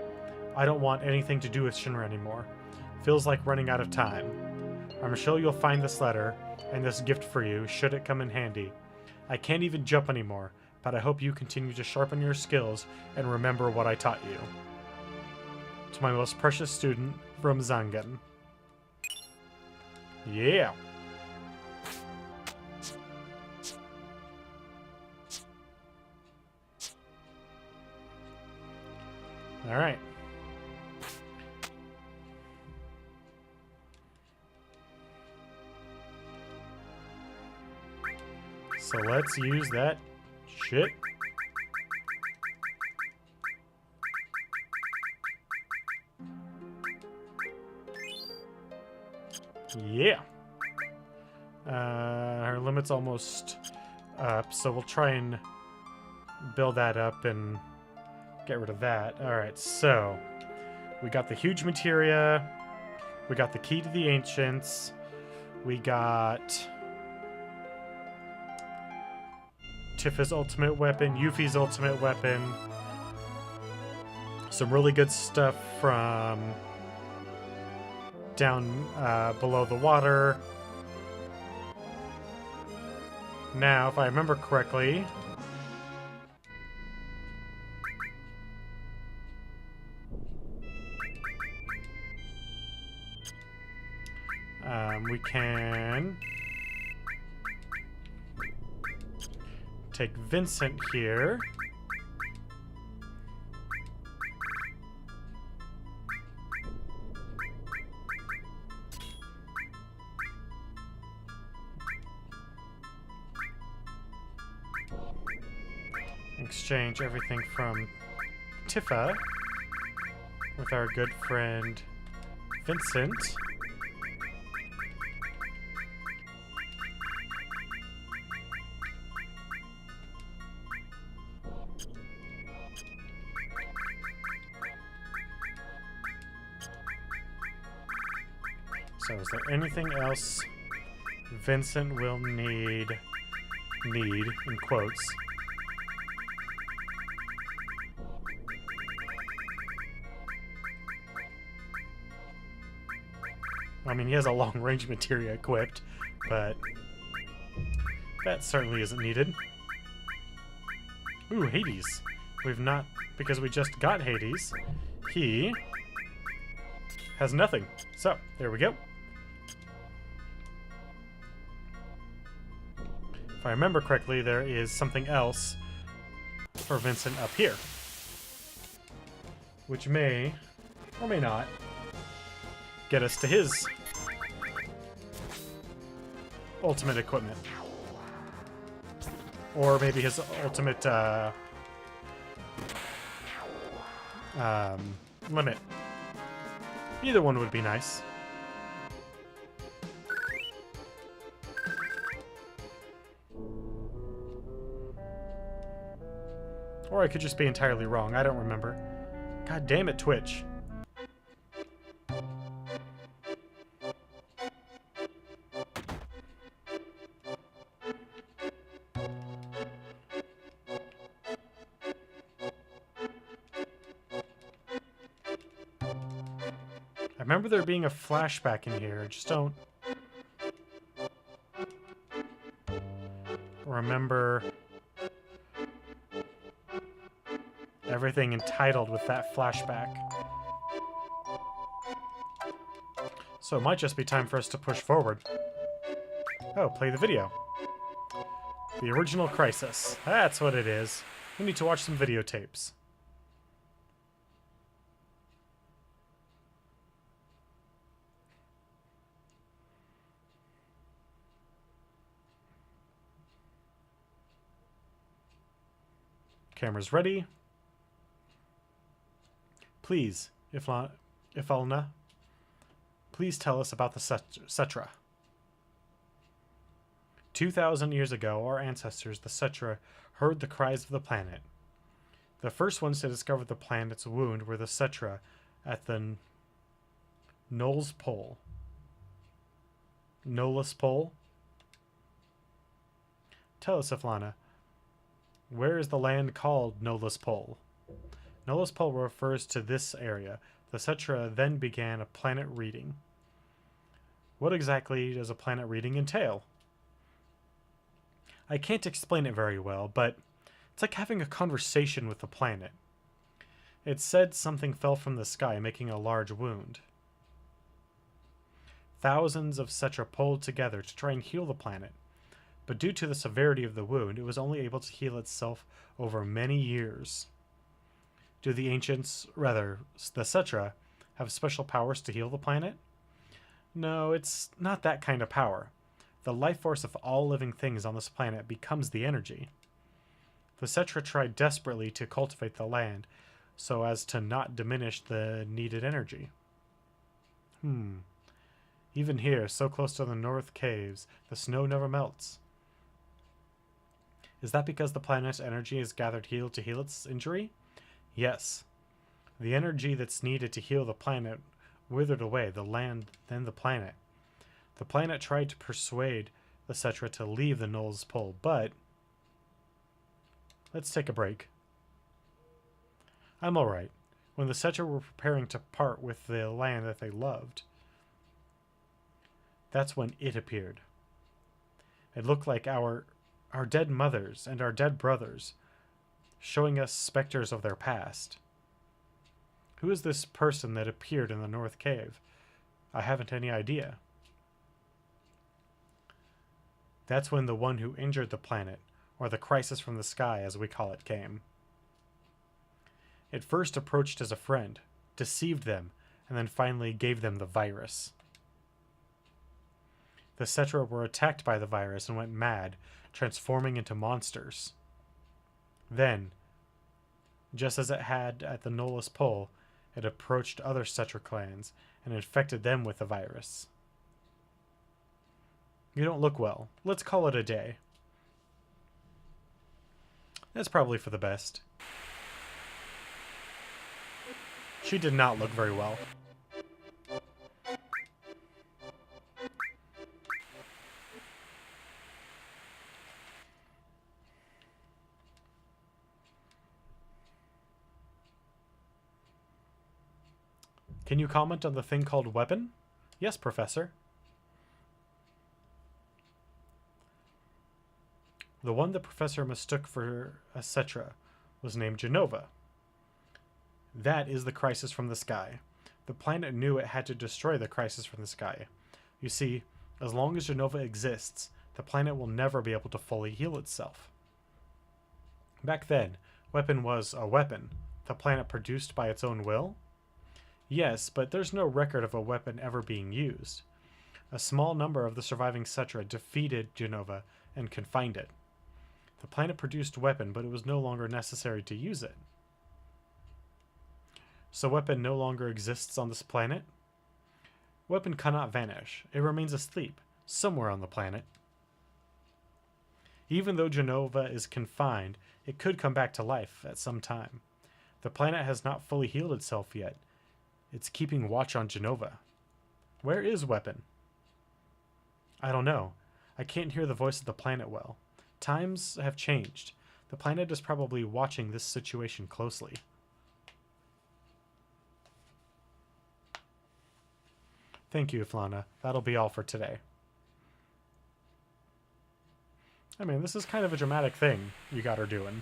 I don't want anything to do with Shinra anymore. Feels like running out of time. I'm sure you'll find this letter and this gift for you, should it come in handy. I can't even jump anymore, but I hope you continue to sharpen your skills and remember what I taught you. To my most precious student, from Zangen. Yeah. All right. So let's use that shit. Yeah. Our limit's almost up, so we'll try and build that up and get rid of that. Alright, so we got the huge materia, we got the key to the ancients, we got Tifa's ultimate weapon, Yuffie's ultimate weapon. Some really good stuff from down below the water. Now, if I remember correctly, we can take Vincent here. Exchange everything from Tifa with our good friend Vincent. So is there anything else Vincent will need in quotes? I mean, he has a long-range materia equipped, but that certainly isn't needed. Ooh, Hades. We've not, because we just got Hades. He has nothing. So, there we go. If I remember correctly, there is something else for Vincent up here, which may, or may not, get us to his ultimate equipment. Or maybe his ultimate limit. Either one would be nice. Or I could just be entirely wrong. I don't remember. God damn it, Twitch. I remember there being a flashback in here. I just don't remember everything entitled with that flashback. So it might just be time for us to push forward. Oh, play the video. The original Crisis. That's what it is. We need to watch some videotapes. Camera's ready. Please, Ifalna, please tell us about the Cetra. 2,000 years ago, our ancestors, the Cetra, heard the cries of the planet. The first ones to discover the planet's wound were the Cetra at the Nolus Pole. Nolus Pole? Tell us, Iflana, where is the land called Nolus Pole? Nolus Pole refers to this area. The Cetra then began a planet reading. What exactly does a planet reading entail? I can't explain it very well, but it's like having a conversation with the planet. It said something fell from the sky, making a large wound. Thousands of Cetra pulled together to try and heal the planet, but due to the severity of the wound, it was only able to heal itself over many years. Do the ancients, rather, the Cetra, have special powers to heal the planet? No, it's not that kind of power. The life force of all living things on this planet becomes the energy. The Cetra tried desperately to cultivate the land so as to not diminish the needed energy. Even here, so close to the North Caves, the snow never melts. Is that because the planet's energy is gathered here to heal its injury? Yes. The energy that's needed to heal the planet withered away, the land, then the planet. The planet tried to persuade the Cetra to leave the Nolus Pole, but... Let's take a break. I'm alright. when the Cetra were preparing to part with the land that they loved. That's when it appeared. It looked like our dead mothers and our dead brothers, showing us specters of their past. Who is this person that appeared in the North Cave? I haven't any idea. That's when the one who injured the planet, or the crisis from the sky as we call it, came. It first approached as a friend, deceived them, and then finally gave them the virus. The Cetra were attacked by the virus and went mad, transforming into monsters. Then, just as it had at the Nolus Pole, it approached other Cetra clans and infected them with the virus. You don't look well. Let's call it a day. That's probably for the best. She did not look very well. Can you comment on the thing called weapon? Yes, Professor. The one the Professor mistook for a Cetra was named Genova. That is the crisis from the sky. The planet knew it had to destroy the crisis from the sky. You see, as long as Genova exists, the planet will never be able to fully heal itself. Back then, weapon was a weapon, the planet produced by its own will? Yes, but there's no record of a weapon ever being used. A small number of the surviving Cetra defeated Genova and confined it. The planet produced weapon, but it was no longer necessary to use it. So weapon no longer exists on this planet? Weapon cannot vanish. It remains asleep, somewhere on the planet. Even though Genova is confined, it could come back to life at some time. The planet has not fully healed itself yet. It's keeping watch on Genova. Where is weapon? I don't know. I can't hear the voice of the planet well. Times have changed. The planet is probably watching this situation closely. Thank you, Flana. That'll be all for today. I mean, this is kind of a dramatic thing you got her doing.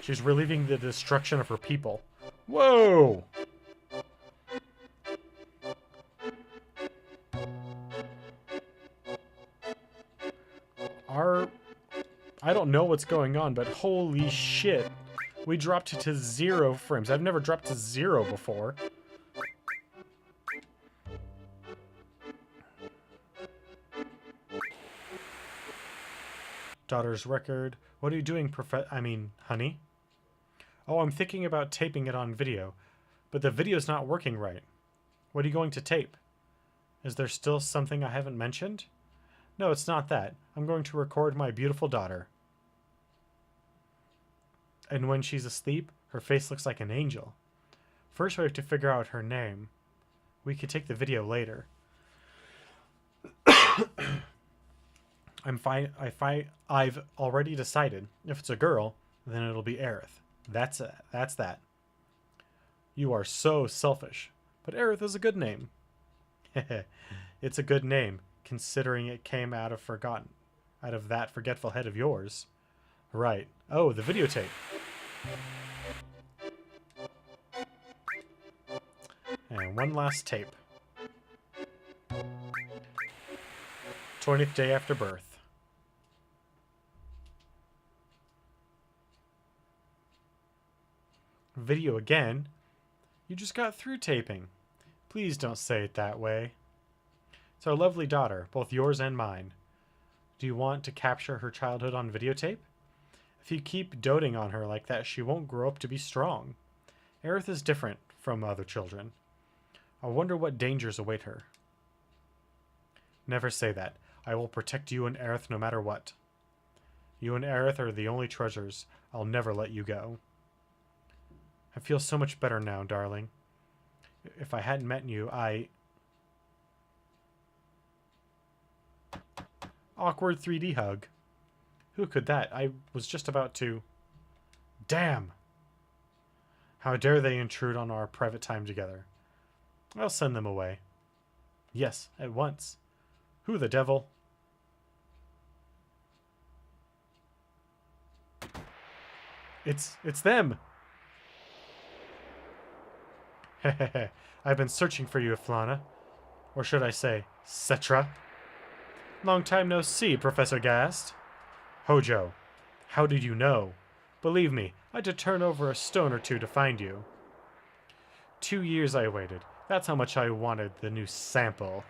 She's relieving the destruction of her people. Whoa! I don't know what's going on, but holy shit. We dropped to 0 frames. I've never dropped to 0 before. Daughter's record. What are you doing, honey? Oh, I'm thinking about taping it on video, but the video's not working right. What are you going to tape? Is there still something I haven't mentioned? No, it's not that. I'm going to record my beautiful daughter. And when she's asleep, her face looks like an angel. First, we have to figure out her name. We could take the video later. I've already decided. If it's a girl, then it'll be Aerith. That's it. That's that. You are so selfish. But Aerith is a good name. It's a good name, considering it came out of that forgetful head of yours. Right. Oh, the videotape. And one last tape. 20th day after birth. Video again? You just got through taping. Please don't say it that way. It's our lovely daughter, both yours and mine. Do you want to capture her childhood on videotape? If you keep doting on her like that, she won't grow up to be strong. Aerith is different from other children. I wonder what dangers await her. Never say that. I will protect you and Aerith no matter what. You and Aerith are the only treasures. I'll never let you go. I feel so much better now, darling. If I hadn't met you, Awkward 3D hug. Who could that? I was just about to... Damn! How dare they intrude on our private time together? I'll send them away. Yes, at once. Who the devil? It's them! Hehehe, I've been searching for you, Flana. Or should I say, Cetra? Long time no see, Professor Gast. Hojo, how did you know? Believe me, I had to turn over a stone or two to find you. 2 years I waited. That's how much I wanted the new sample.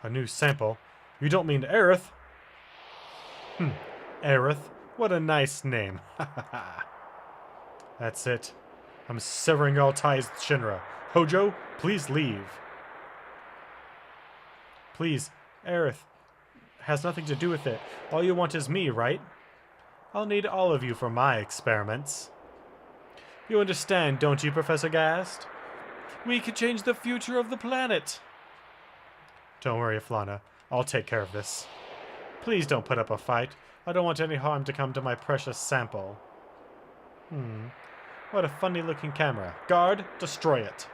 A new sample? You don't mean Aerith? Aerith? What a nice name. That's it. I'm severing all ties with Shinra. Hojo, please leave. Please, Aerith. Has nothing to do with it. All you want is me, right? I'll need all of you for my experiments. You understand, don't you, Professor Gast? We could change the future of the planet. Don't worry, Flana. I'll take care of this. Please don't put up a fight. I don't want any harm to come to my precious sample. What a funny-looking camera. Guard, destroy it.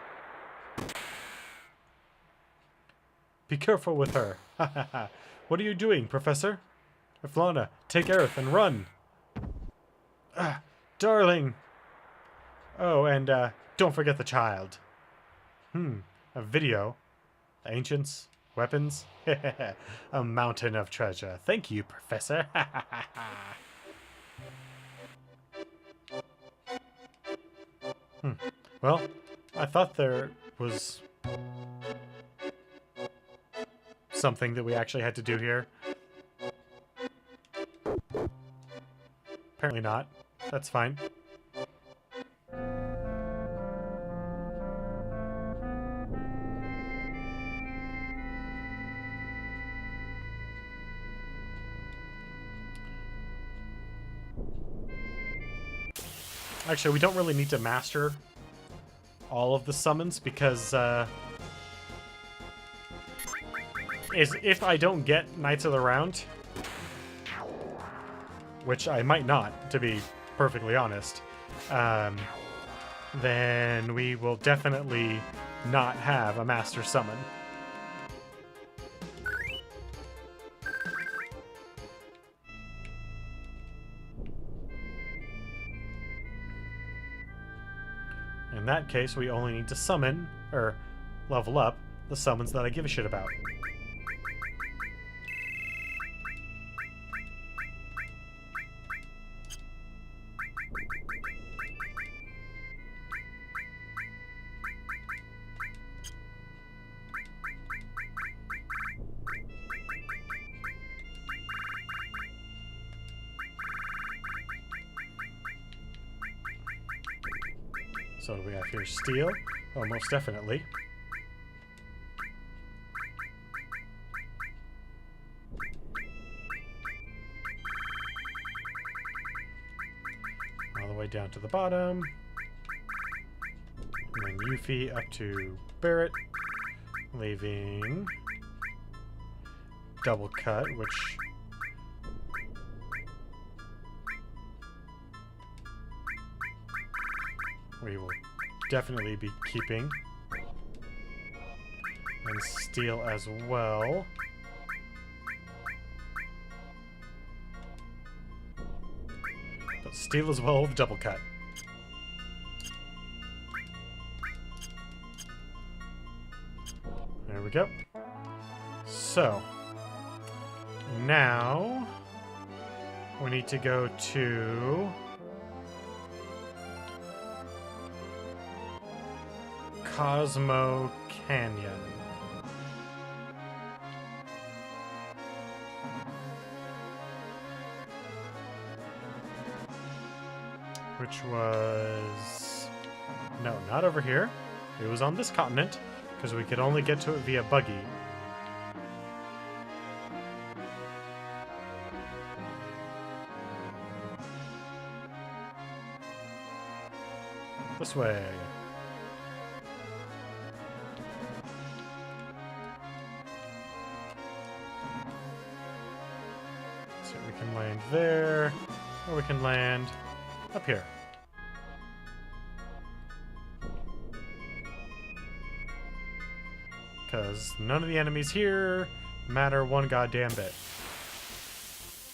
Be careful with her. What are you doing, Professor? Flana, take Aerith and run. Darling. Oh, and don't forget the child. A video. Ancients. Weapons. A mountain of treasure. Thank you, Professor. Well, I thought there was something that we actually had to do here. Apparently not. That's fine. Actually, we don't really need to master all of the summons because if I don't get Knights of the Round, which I might not, to be perfectly honest, then we will definitely not have a master summon. In that case, we only need to summon, or level up, the summons that I give a shit about. So we have here steel. Oh, most definitely. All the way down to the bottom. And then Yuffie up to Barrett, leaving double cut, which we will definitely be keeping. And steel as well. But steel as well with double cut. There we go. So, now we need to go to Cosmo Canyon. Which was... no, not over here. It was on this continent, because we could only get to it via buggy. This way. So we can land there. Or we can land up here. Because none of the enemies here matter one goddamn bit.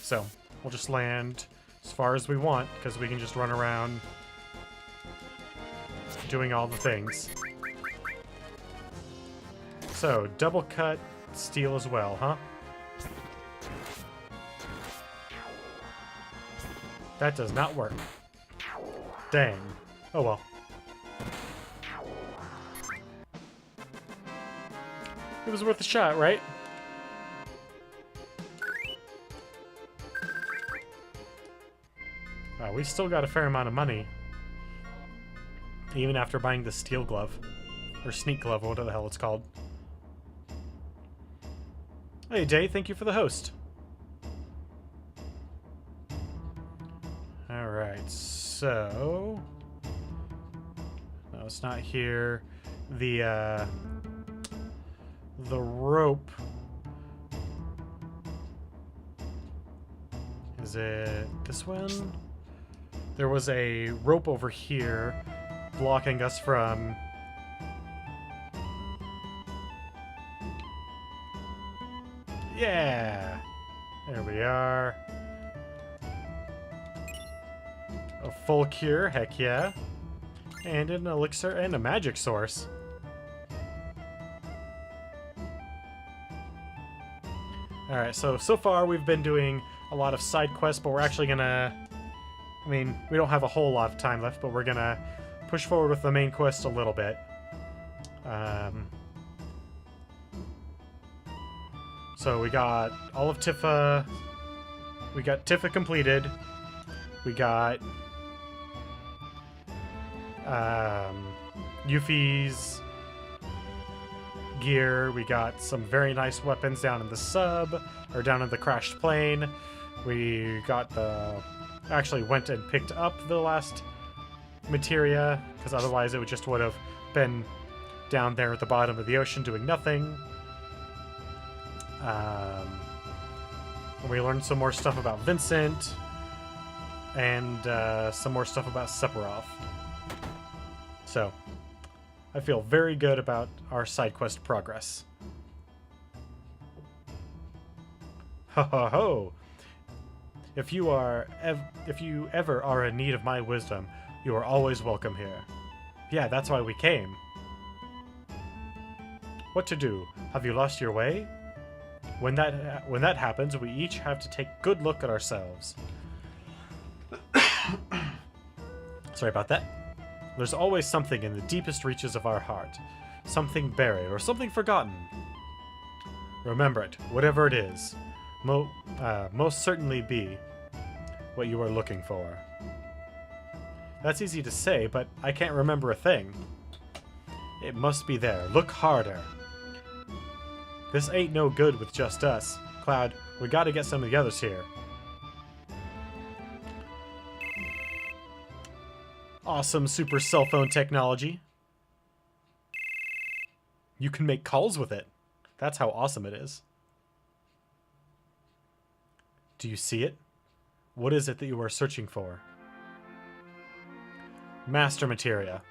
So, we'll just land as far as we want, because we can just run around doing all the things. So, double cut steel as well, huh? That does not work. Dang. Oh well. It was worth a shot, right? We still got a fair amount of money. Even after buying the steel glove. Or sneak glove, or whatever the hell it's called. Hey, Day, thank you for the host. Alright, so... No, it's not here. The rope... Is it this one? There was a rope over here blocking us from... Yeah! There we are. A full cure, heck yeah. And an elixir and a magic source. Alright, so far we've been doing a lot of side quests, but we're actually gonna... I mean, we don't have a whole lot of time left, but we're gonna push forward with the main quest a little bit. So we got all of Tifa. We got Tifa completed. We got Yuffie's gear. We got some very nice weapons down in the sub, or down in the crashed plane. We got the... Actually went and picked up the last materia, because otherwise it just would have been down there at the bottom of the ocean doing nothing. We learned some more stuff about Vincent, and some more stuff about Sephiroth. So, I feel very good about our side quest progress. Ho ho ho! If you ever are in need of my wisdom, you are always welcome here. Yeah, that's why we came. What to do? Have you lost your way? When that happens, we each have to take a good look at ourselves. Sorry about that. There's always something in the deepest reaches of our heart. Something buried or something forgotten. Remember it, whatever it is. Most certainly be what you are looking for. That's easy to say, but I can't remember a thing. It must be there. Look harder. This ain't no good with just us. Cloud, we gotta get some of the others here. Awesome super cell phone technology. You can make calls with it. That's how awesome it is. Do you see it? What is it that you are searching for? Master materia.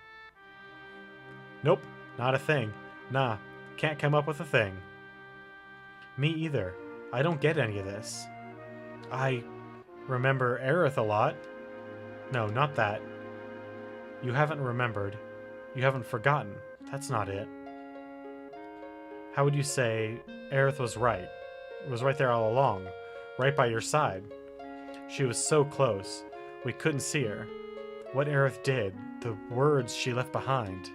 Nope, not a thing. Nah, can't come up with a thing. Me either. I don't get any of this. I remember Aerith a lot. No, not that. You haven't remembered. You haven't forgotten. That's not it. How would you say Aerith was right? It was right there all along. Right by your side. She was so close. We couldn't see her. What Aerith did. The words she left behind.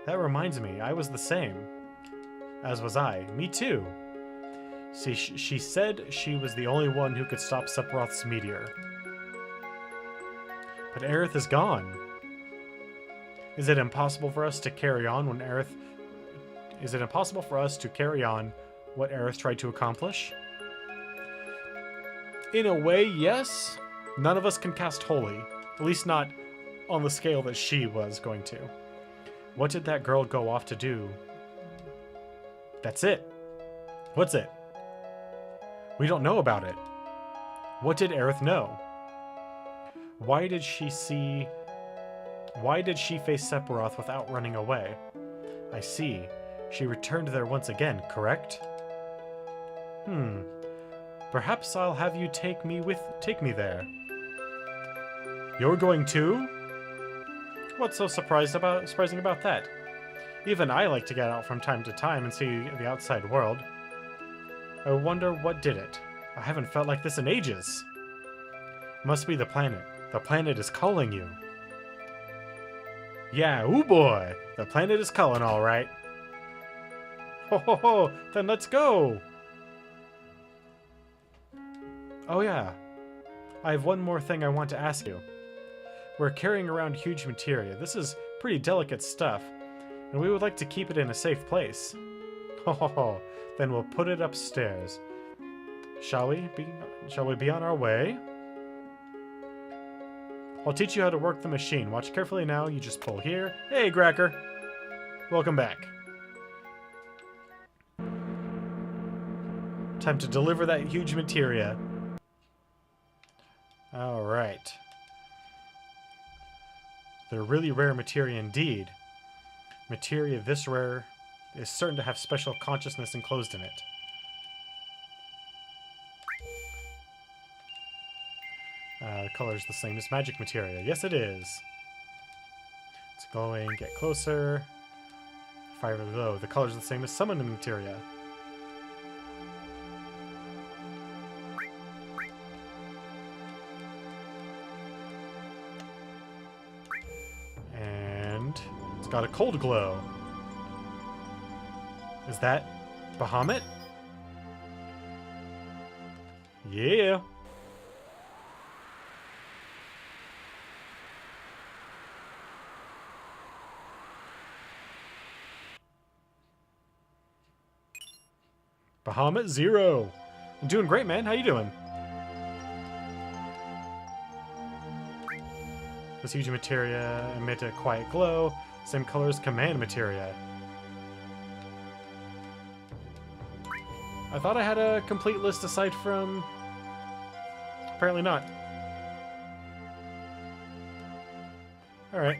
That reminds me, I was the same. As was I. Me too. See, she said she was the only one who could stop Sephiroth's meteor. But Aerith is gone. Is it impossible for us to carry on when Aerith... Is it impossible for us to carry on what Aerith tried to accomplish? In a way, yes. None of us can cast Holy. At least not on the scale that she was going to. What did that girl go off to do? That's it. What's it? We don't know about it. What did Aerith know? Why did she face Sephiroth without running away? I see. She returned there once again, correct? Perhaps I'll have you take me there. You're going too? What's so surprising about that? Even I like to get out from time to time and see the outside world. I wonder what did it. I haven't felt like this in ages. Must be the planet. The planet is calling you. Yeah, ooh boy! The planet is calling, all right. Ho ho ho! Then let's go! Oh yeah. I have one more thing I want to ask you. We're carrying around huge materia. This is pretty delicate stuff, and we would like to keep it in a safe place. Ho ho ho! Then we'll put it upstairs. Shall we be on our way? I'll teach you how to work the machine. Watch carefully now. You just pull here. Hey, Gracker! Welcome back. Time to deliver that huge materia. Alright. They're really rare materia indeed. Materia this rare is certain to have special consciousness enclosed in it. The color's the same as magic materia. Yes, it is. Let's go and get closer. Fire low. The color's the same as summoning materia. And it's got a cold glow. Is that Bahamut? Yeah. Bahamut Zero. I'm doing great, man. How you doing? This huge materia emit a quiet glow. Same color as command materia. I thought I had a complete list aside from... Apparently not. Alright.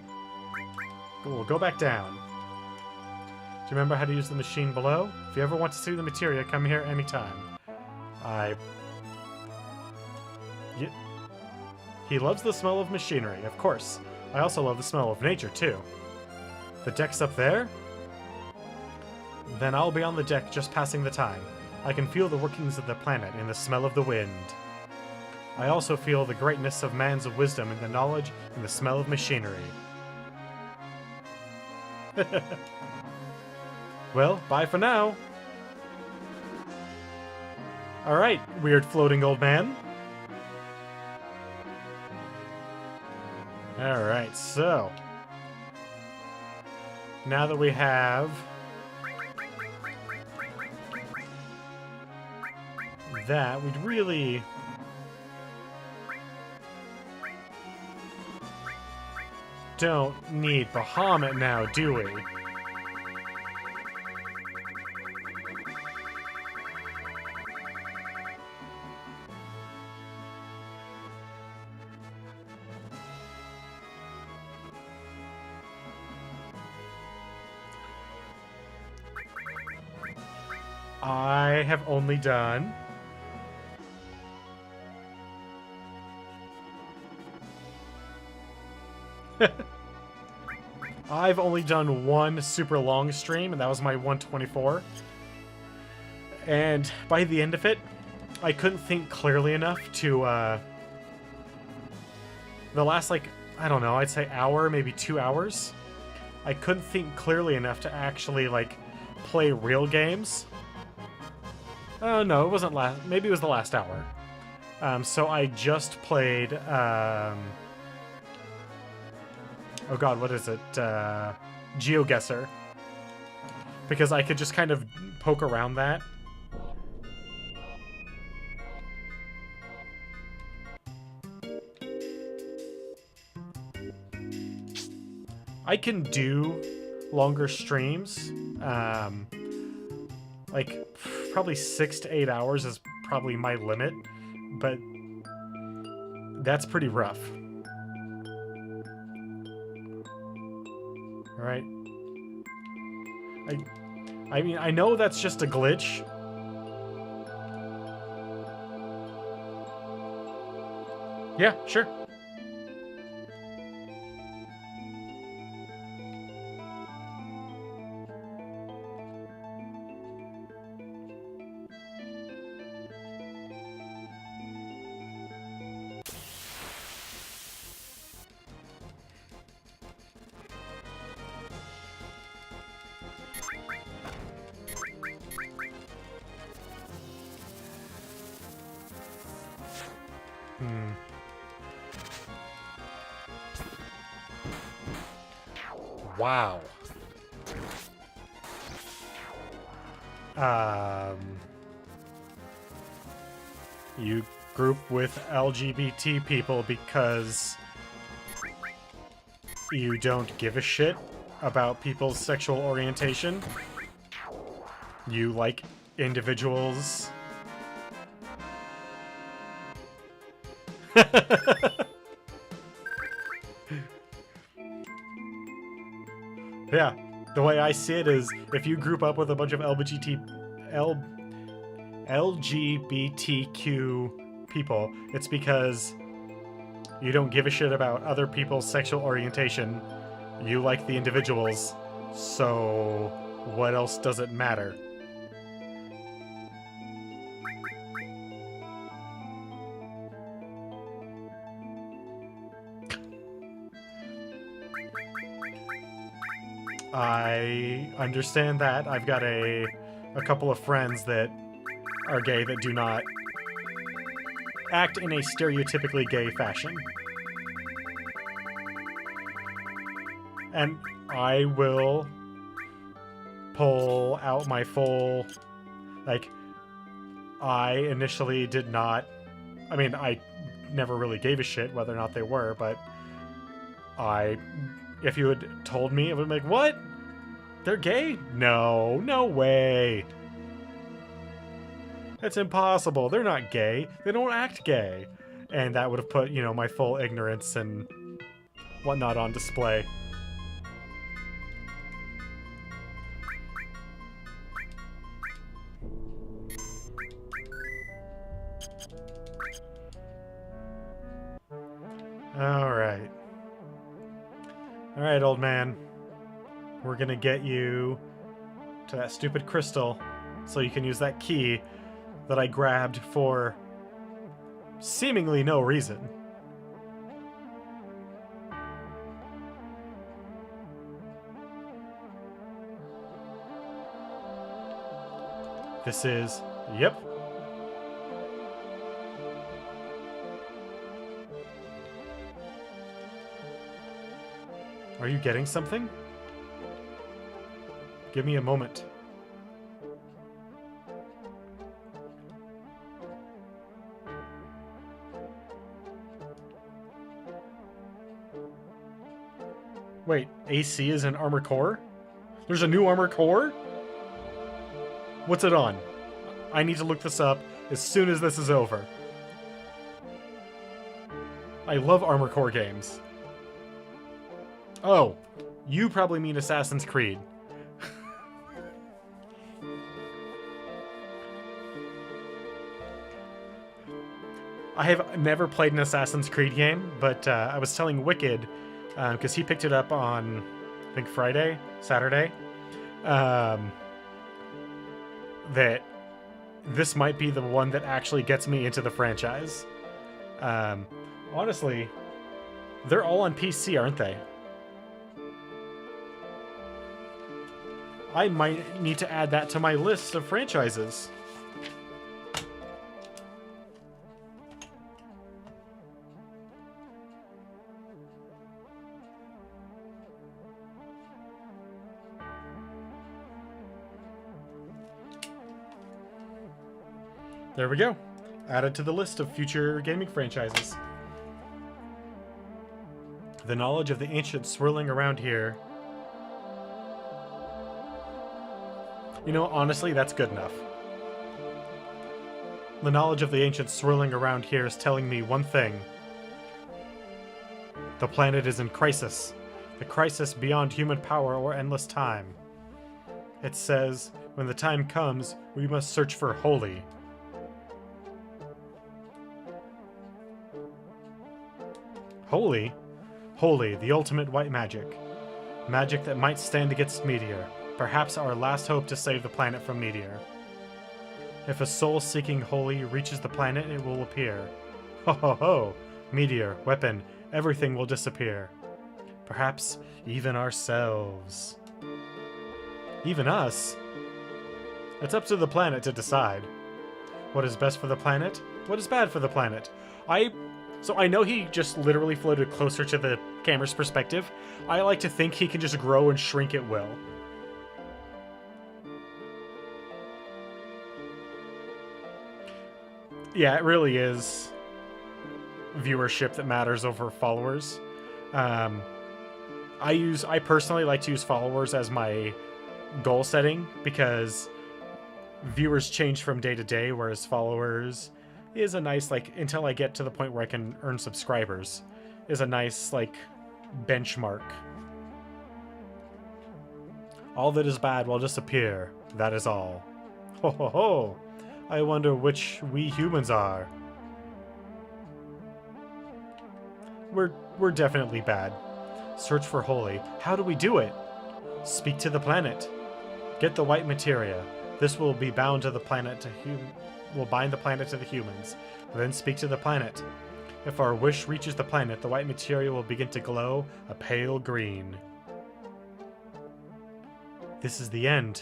We'll go back down. Do you remember how to use the machine below? If you ever want to see the materia, come here anytime. He loves the smell of machinery, of course. I also love the smell of nature, too. The deck's up there? Then I'll be on the deck just passing the time. I can feel the workings of the planet in the smell of the wind. I also feel the greatness of man's wisdom in the knowledge and the smell of machinery. Well, bye for now. Alright, weird floating old man. Alright, so... now that we have... that, we'd really... don't need Bahamut now, do we? I have only done... I've only done one super long stream, and that was my 124. And by the end of it, I couldn't think clearly enough to, the last, like, I don't know, I'd say hour, maybe 2 hours. I couldn't think clearly enough to actually, like, play real games. Oh, no, it wasn't maybe it was the last hour. So I just played, oh god, what is it? GeoGuessr. Because I could just kind of poke around that. I can do longer streams. Like, probably 6 to 8 hours is probably my limit, but that's pretty rough. Alright. I mean, I know that's just a glitch. Yeah, sure. Wow. You group with LGBT people because you don't give a shit about people's sexual orientation. You like individuals. Yeah, the way I see it is if you group up with a bunch of LGBTQ people, it's because you don't give a shit about other people's sexual orientation. You like the individuals, so what else does it matter? I understand that. I've got a couple of friends that are gay that do not act in a stereotypically gay fashion. And I will pull out my full... Like, I initially did not... I mean, I never really gave a shit whether or not they were, but if you had told me, it would be like, what? They're gay? No, no way. That's impossible. They're not gay. They don't act gay. And that would have put, you know, my full ignorance and whatnot on display. Alright. Alright, old man. We're gonna get you to that stupid crystal so you can use that key that I grabbed for seemingly no reason. This is... Yep. Are you getting something? Give me a moment. Wait, AC is an armor core? There's a new armor core? What's it on? I need to look this up as soon as this is over. I love armor core games. Oh, you probably mean Assassin's Creed. I have never played an Assassin's Creed game, but I was telling Wicked, because he picked it up on, I think, Saturday, that this might be the one that actually gets me into the franchise. Honestly, they're all on PC, aren't they? I might need to add that to my list of franchises. There we go. Added to the list of future gaming franchises. The knowledge of the ancient swirling around here. You know, honestly, that's good enough. The knowledge of the ancient swirling around here is telling me one thing. The planet is in crisis. The crisis beyond human power or endless time. It says, when the time comes, we must search for holy. Holy? Holy, the ultimate white magic. Magic that might stand against Meteor. Perhaps our last hope to save the planet from Meteor. If a soul seeking holy reaches the planet, it will appear. Ho ho ho! Meteor, weapon, everything will disappear. Perhaps even ourselves. Even us? It's up to the planet to decide. What is best for the planet? What is bad for the planet? So I know he just literally floated closer to the camera's perspective. I like to think he can just grow and shrink at will. Yeah, it really is viewership that matters over followers. I personally like to use followers as my goal setting because viewers change from day to day, whereas followers is a nice, like, until I get to the point where I can earn subscribers, is a nice, like, benchmark. All that is bad will disappear, that is all. Ho ho ho! I wonder which we humans are. We're definitely bad. Search for holy. How do we do it? Speak to the planet. Get the white materia. This will be bound to the planet will bind the planet to the humans. Then speak to the planet. If our wish reaches the planet, the white materia will begin to glow a pale green. This is the end.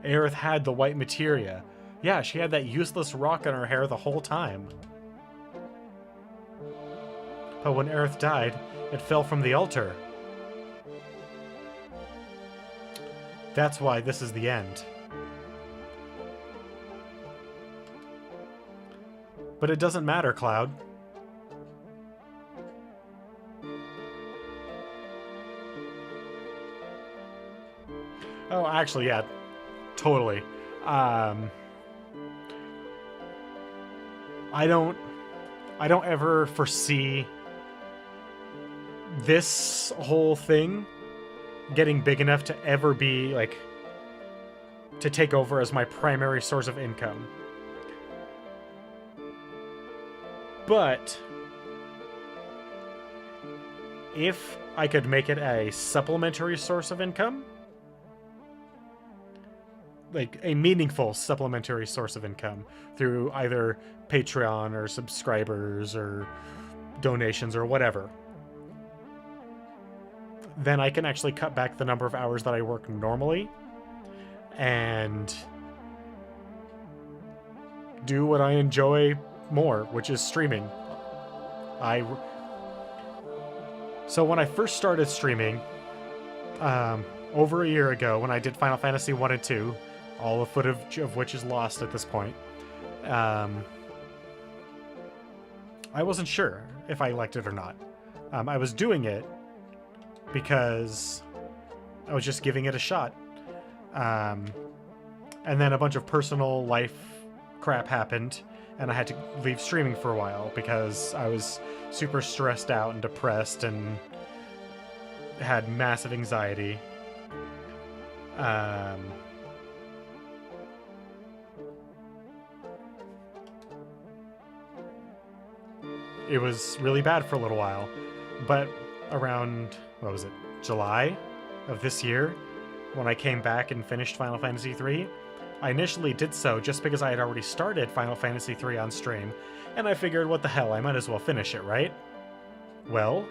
Aerith had the white materia. Yeah, she had that useless rock in her hair the whole time. But when Aerith died, it fell from the altar. That's why this is the end. But it doesn't matter, Cloud. Oh, actually, yeah. Totally. I don't ever foresee this whole thing getting big enough to ever be, like, to take over as my primary source of income. But if I could make it a supplementary source of income, like a meaningful supplementary source of income through either Patreon or subscribers or donations or whatever, then I can actually cut back the number of hours that I work normally and do what I enjoy more, which is streaming. So when I first started streaming, over a year ago, when I did Final Fantasy 1 and 2, all the footage of which is lost at this point, I wasn't sure if I liked it or not. I was doing it because I was just giving it a shot. And then a bunch of personal life crap happened, and I had to leave streaming for a while because I was super stressed out and depressed and had massive anxiety. It was really bad for a little while, but around, what was it, July of this year, when I came back and finished Final Fantasy III, I initially did so just because I had already started Final Fantasy III on stream, and I figured, what the hell, I might as well finish it, right? Well,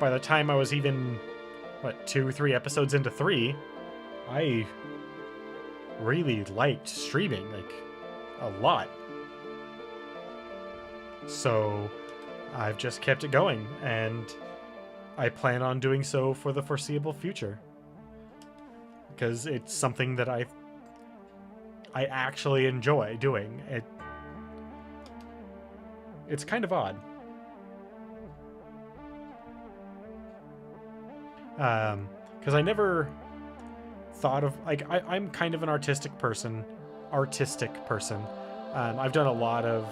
by the time I was even, 2-3 episodes into 3, I really liked streaming, like, a lot. So I've just kept it going, and I plan on doing so for the foreseeable future. Because it's something that I actually enjoy doing. It's kind of odd. Because I never thought of, like, I'm kind of an artistic person. I've done a lot of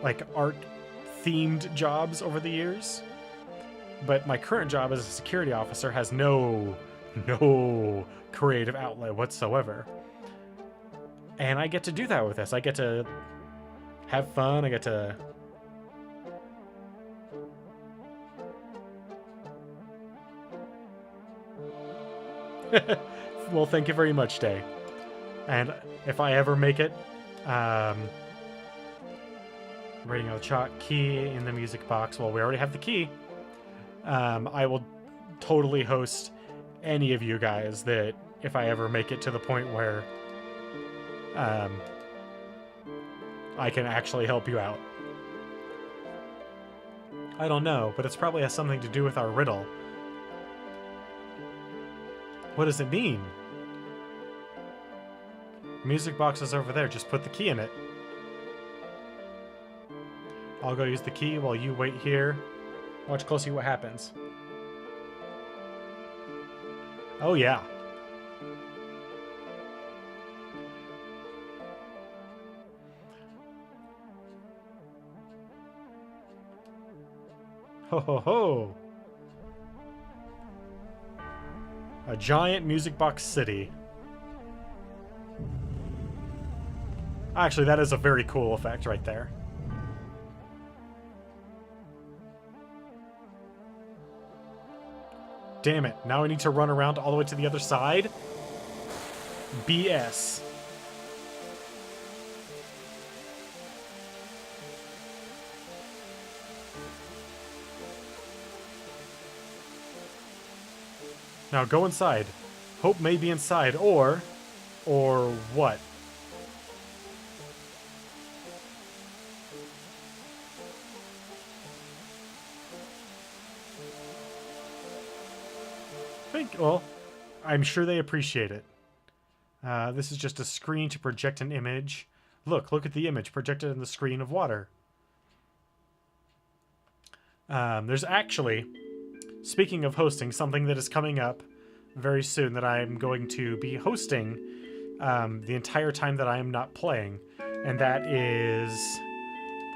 like art-themed jobs over the years. But my current job as a security officer has no creative outlet whatsoever. And I get to do that with this. I get to have fun. I get to... Well, thank you very much, Day. And if I ever make it, rating of the chalk, key in the music box. Well, we already have the key. I will totally host any of you guys that, if I ever make it to the point where I can actually help you out. I don't know, but it probably has something to do with our riddle. What does it mean? Music box is over there. Just put the key in it. I'll go use the key while you wait here. Watch closely what happens. Oh, yeah. Ho ho ho! A giant music box city. Actually, that is a very cool effect right there. Damn it, now I need to run around all the way to the other side? BS. Now go inside. Hope may be inside, or what? Well, I'm sure they appreciate it. This is just a screen to project an image. Look at the image projected on the screen of water. There's actually, speaking of hosting, something that is coming up very soon that I'm going to be hosting the entire time that I am not playing. And that is,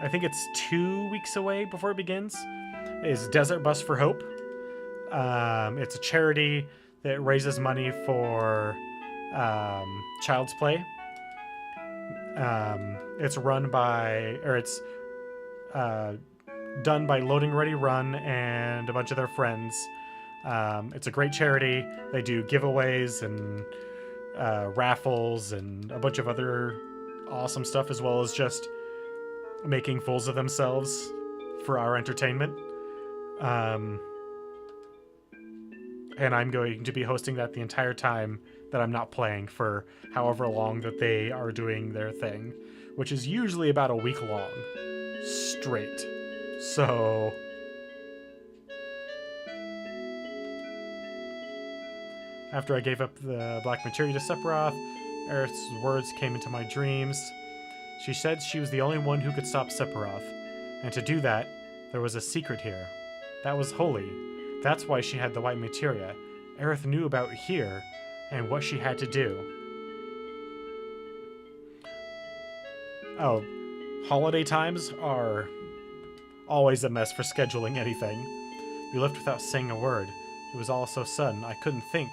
I think it's 2 weeks away before it begins, is Desert Bus for Hope. It's a charity that raises money for Child's Play. It's run by, or it's done by Loading Ready Run and a bunch of their friends. It's a great charity. They do giveaways and raffles and a bunch of other awesome stuff, as well as just making fools of themselves for our entertainment. And I'm going to be hosting that the entire time that I'm not playing for however long that they are doing their thing, which is usually about a week long straight. So after I gave up the black materia to Sephiroth, Aerith's words came into my dreams. She said she was the only one who could stop Sephiroth, and to do that, there was a secret here. That was holy. That's why she had the white materia. Aerith knew about here and what she had to do. Oh, holiday times are always a mess for scheduling anything. You left without saying a word. It was all so sudden, I couldn't think.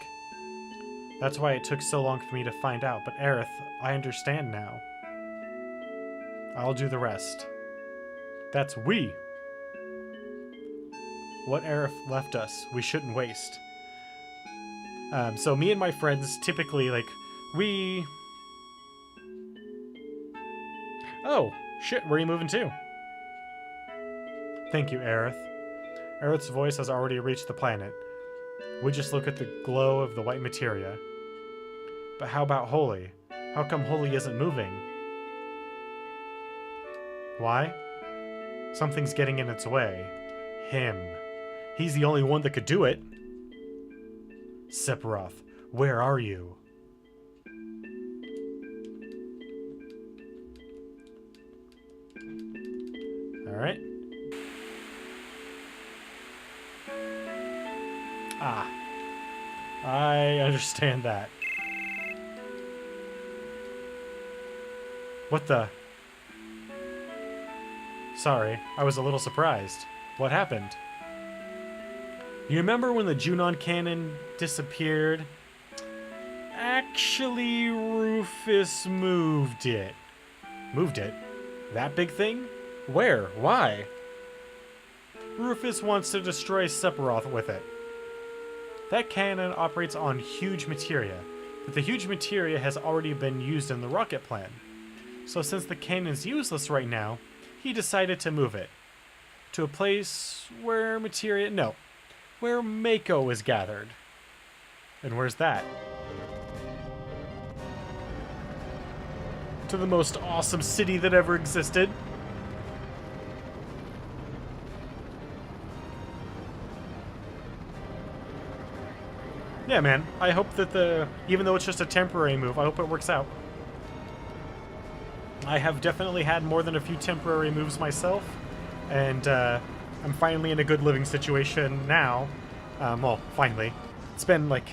That's why it took so long for me to find out, but Aerith, I understand now. I'll do the rest. That's we. What Aerith left us, we shouldn't waste. So me and my friends typically, like, we... Oh, shit, where are you moving to? Thank you, Aerith. Aerith's voice has already reached the planet. We just look at the glow of the white materia. But how about Holy? How come Holy isn't moving? Why? Something's getting in its way. Him. He's the only one that could do it. Sephiroth, where are you? Alright. Ah. I understand that. What the? Sorry, I was a little surprised. What happened? You remember when the Junon cannon disappeared? Actually, Rufus moved it. Moved it? That big thing? Where? Why? Rufus wants to destroy Sephiroth with it. That cannon operates on huge materia, but the huge materia has already been used in the rocket plan. So since the cannon's useless right now, he decided to move it to a place where materia... No, where Mako is gathered. And where's that? To the most awesome city that ever existed. Yeah, man. I hope that even though it's just a temporary move, I hope it works out. I have definitely had more than a few temporary moves myself, and I'm finally in a good living situation now. Well, finally. It's been like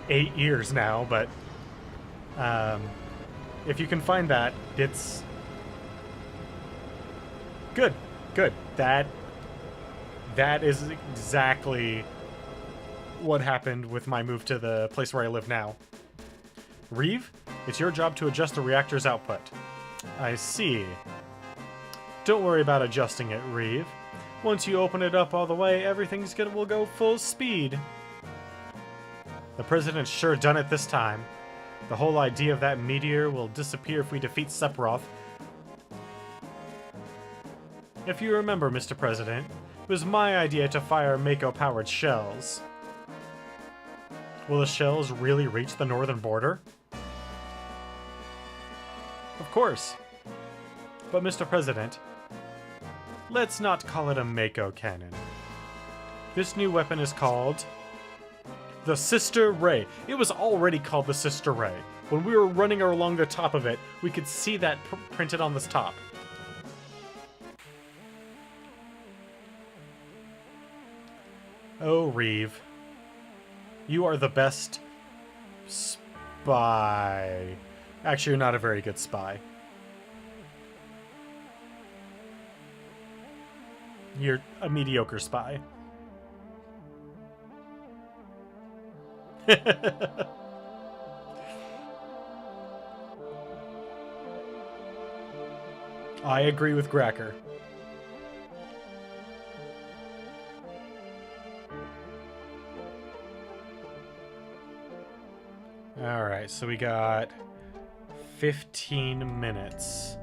8 years now, but if you can find that, it's good. Good. That is exactly what happened with my move to the place where I live now. Reeve, it's your job to adjust the reactor's output. I see. Don't worry about adjusting it, Reeve. Once you open it up all the way, will go full speed. The president's sure done it this time. The whole idea of that meteor will disappear if we defeat Sephiroth. If you remember, Mr. President, it was my idea to fire Mako-powered shells. Will the shells really reach the northern border? Of course. But Mr. President, let's not call it a Mako cannon. This new weapon is called the Sister Ray. It was already called the Sister Ray. When we were running along the top of it, we could see that printed on this top. Oh, Reeve. You are the best spy. Actually, you're not a very good spy. You're a mediocre spy. I agree with Gracker. Alright, so we got 15 minutes.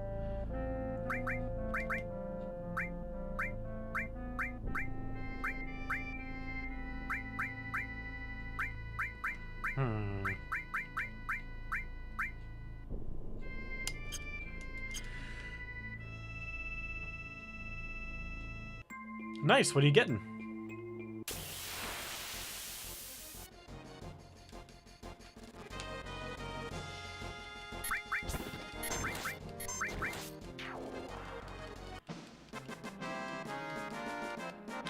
Nice, what are you getting?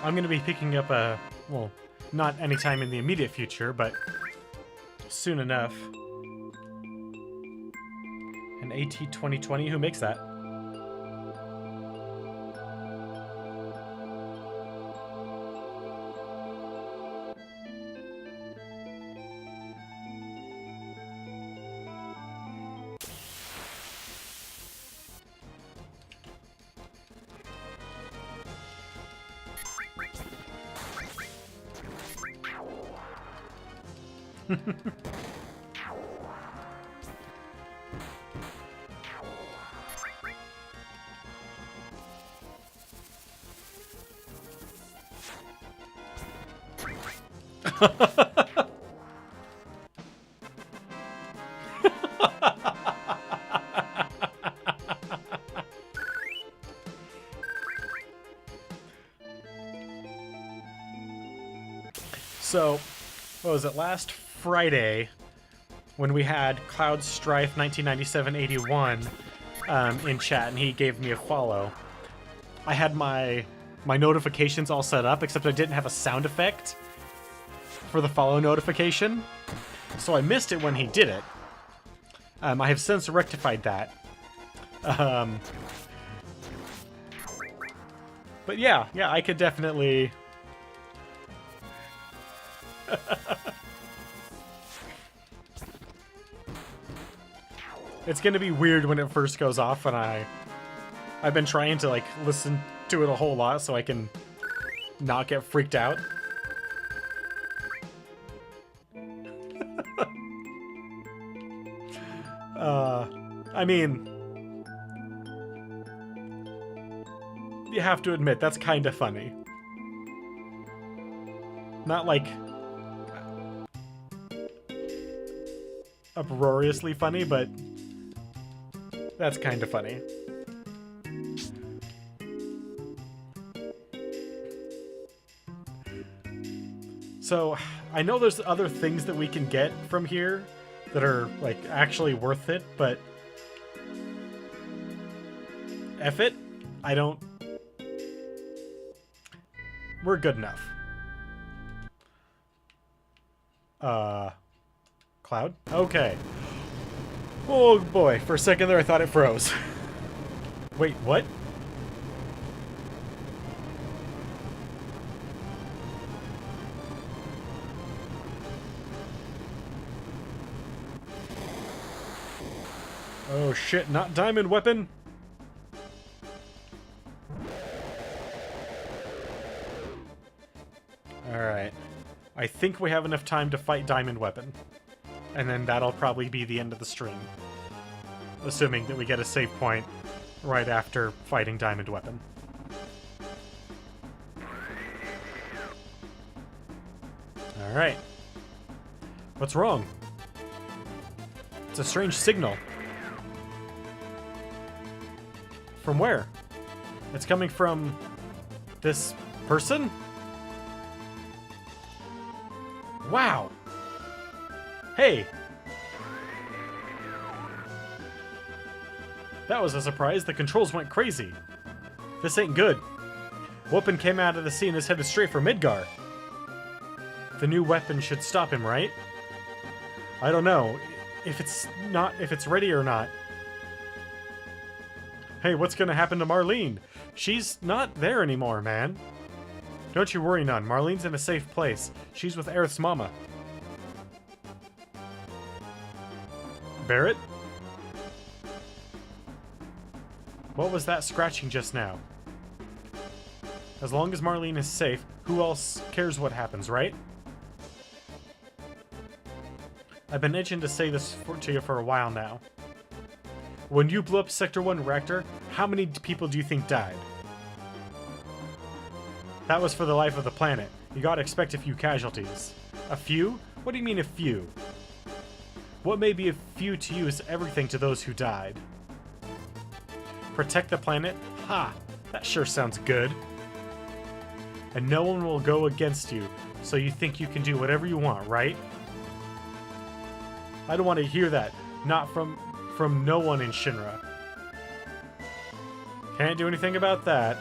I'm going to be picking up a, well, not anytime in the immediate future, but soon enough. An AT2020, who makes that? So, what was it, last Friday, when we had Cloud Strife 1997-81 in chat, and he gave me a follow, I had my notifications all set up, except I didn't have a sound effect for the follow notification, so I missed it when he did it. I have since rectified that. But yeah, I could definitely... It's gonna be weird when it first goes off, and I've been trying to, like, listen to it a whole lot so I can not get freaked out. I mean... You have to admit, that's kind of funny. Not, like... uproariously funny, but... that's kind of funny. So, I know there's other things that we can get from here that are, like, actually worth it, but... F it? I don't... We're good enough. Cloud? Okay. Oh boy, for a second there I thought it froze. Wait, what? Oh shit, not diamond weapon! Alright. I think we have enough time to fight diamond weapon. And then that'll probably be the end of the stream. Assuming that we get a save point right after fighting diamond weapon. Alright. What's wrong? It's a strange signal. From where? It's coming from... this person? Wow! Hey! That was a surprise. The controls went crazy. This ain't good. Weapon came out of the sea and is headed straight for Midgar. The new weapon should stop him, right? I don't know. If it's ready or not. Hey, what's gonna happen to Marlene? She's not there anymore, man. Don't you worry none. Marlene's in a safe place. She's with Aerith's mama. Barrett? What was that scratching just now? As long as Marlene is safe, who else cares what happens, right? I've been itching to say this to you for a while now. When you blew up Sector 1 reactor, how many people do you think died? That was for the life of the planet. You gotta expect a few casualties. A few? What do you mean a few? What may be a few to you is everything to those who died. Protect the planet? Ha! That sure sounds good. And no one will go against you, so you think you can do whatever you want, right? I don't want to hear that. Not from no one in Shinra. Can't do anything about that.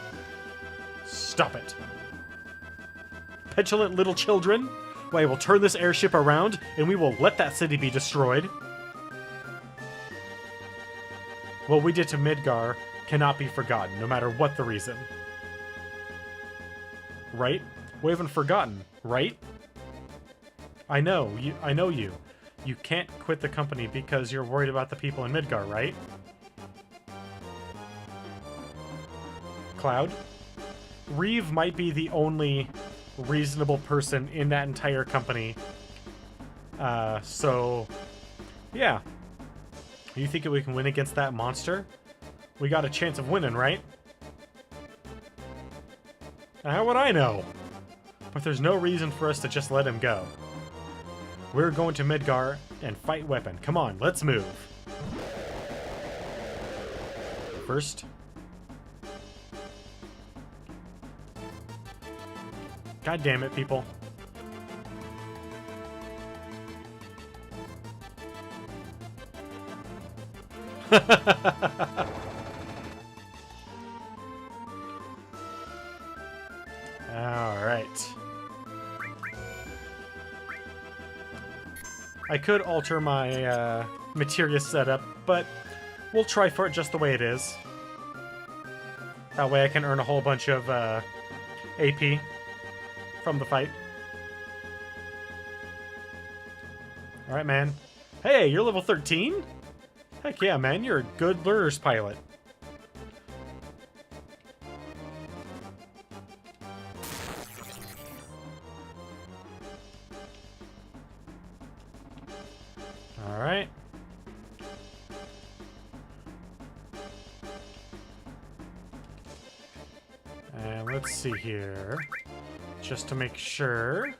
Stop it. Petulant little children? Why, we'll turn this airship around, and we will let that city be destroyed. What we did to Midgar cannot be forgotten, no matter what the reason. Right? We haven't forgotten, right? I know you. You can't quit the company because you're worried about the people in Midgar, right? Cloud? Reeve might be the only reasonable person in that entire company. So... yeah. You think we can win against that monster? We got a chance of winning, right? How would I know? But there's no reason for us to just let him go. We're going to Midgar and fight Weapon. Come on, let's move. First... God damn it, people. Alright. I could alter my materia setup, but we'll try for it just the way it is. That way I can earn a whole bunch of AP from the fight. Alright, man. Hey, you're level 13? Heck yeah, man. You're a good lures pilot. Alright. And let's see here. Just to make sure.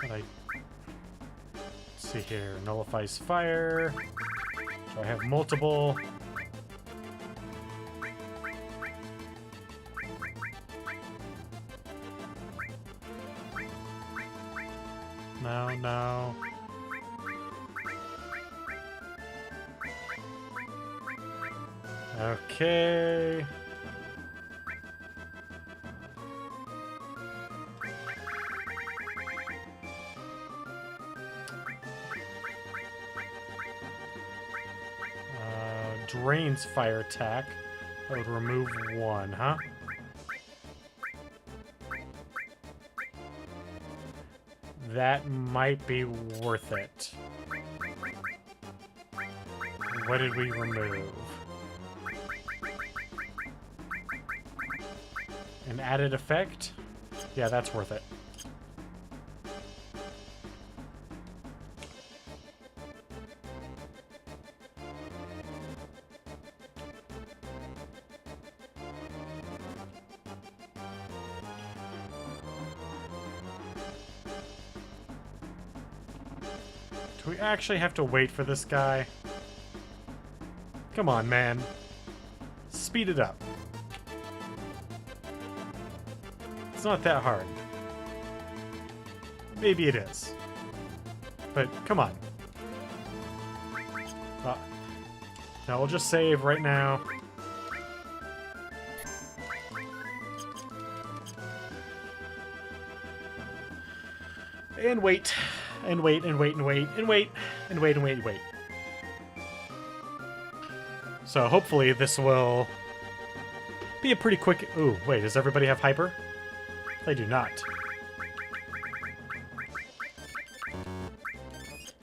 Let's see here. Nullifies fire. So I have multiple. No. Okay. Drains fire attack. That would remove one, huh? That might be worth it. What did we remove? An added effect? Yeah, that's worth it. Do we actually have to wait for this guy? Come on, man. Speed it up. It's not that hard. Maybe it is. But, come on. Now we'll just save right now. And wait. And wait, and wait, and wait, and wait, and wait, and wait, and wait. So hopefully this will be a pretty quick... Ooh, wait, does everybody have hyper? They do not.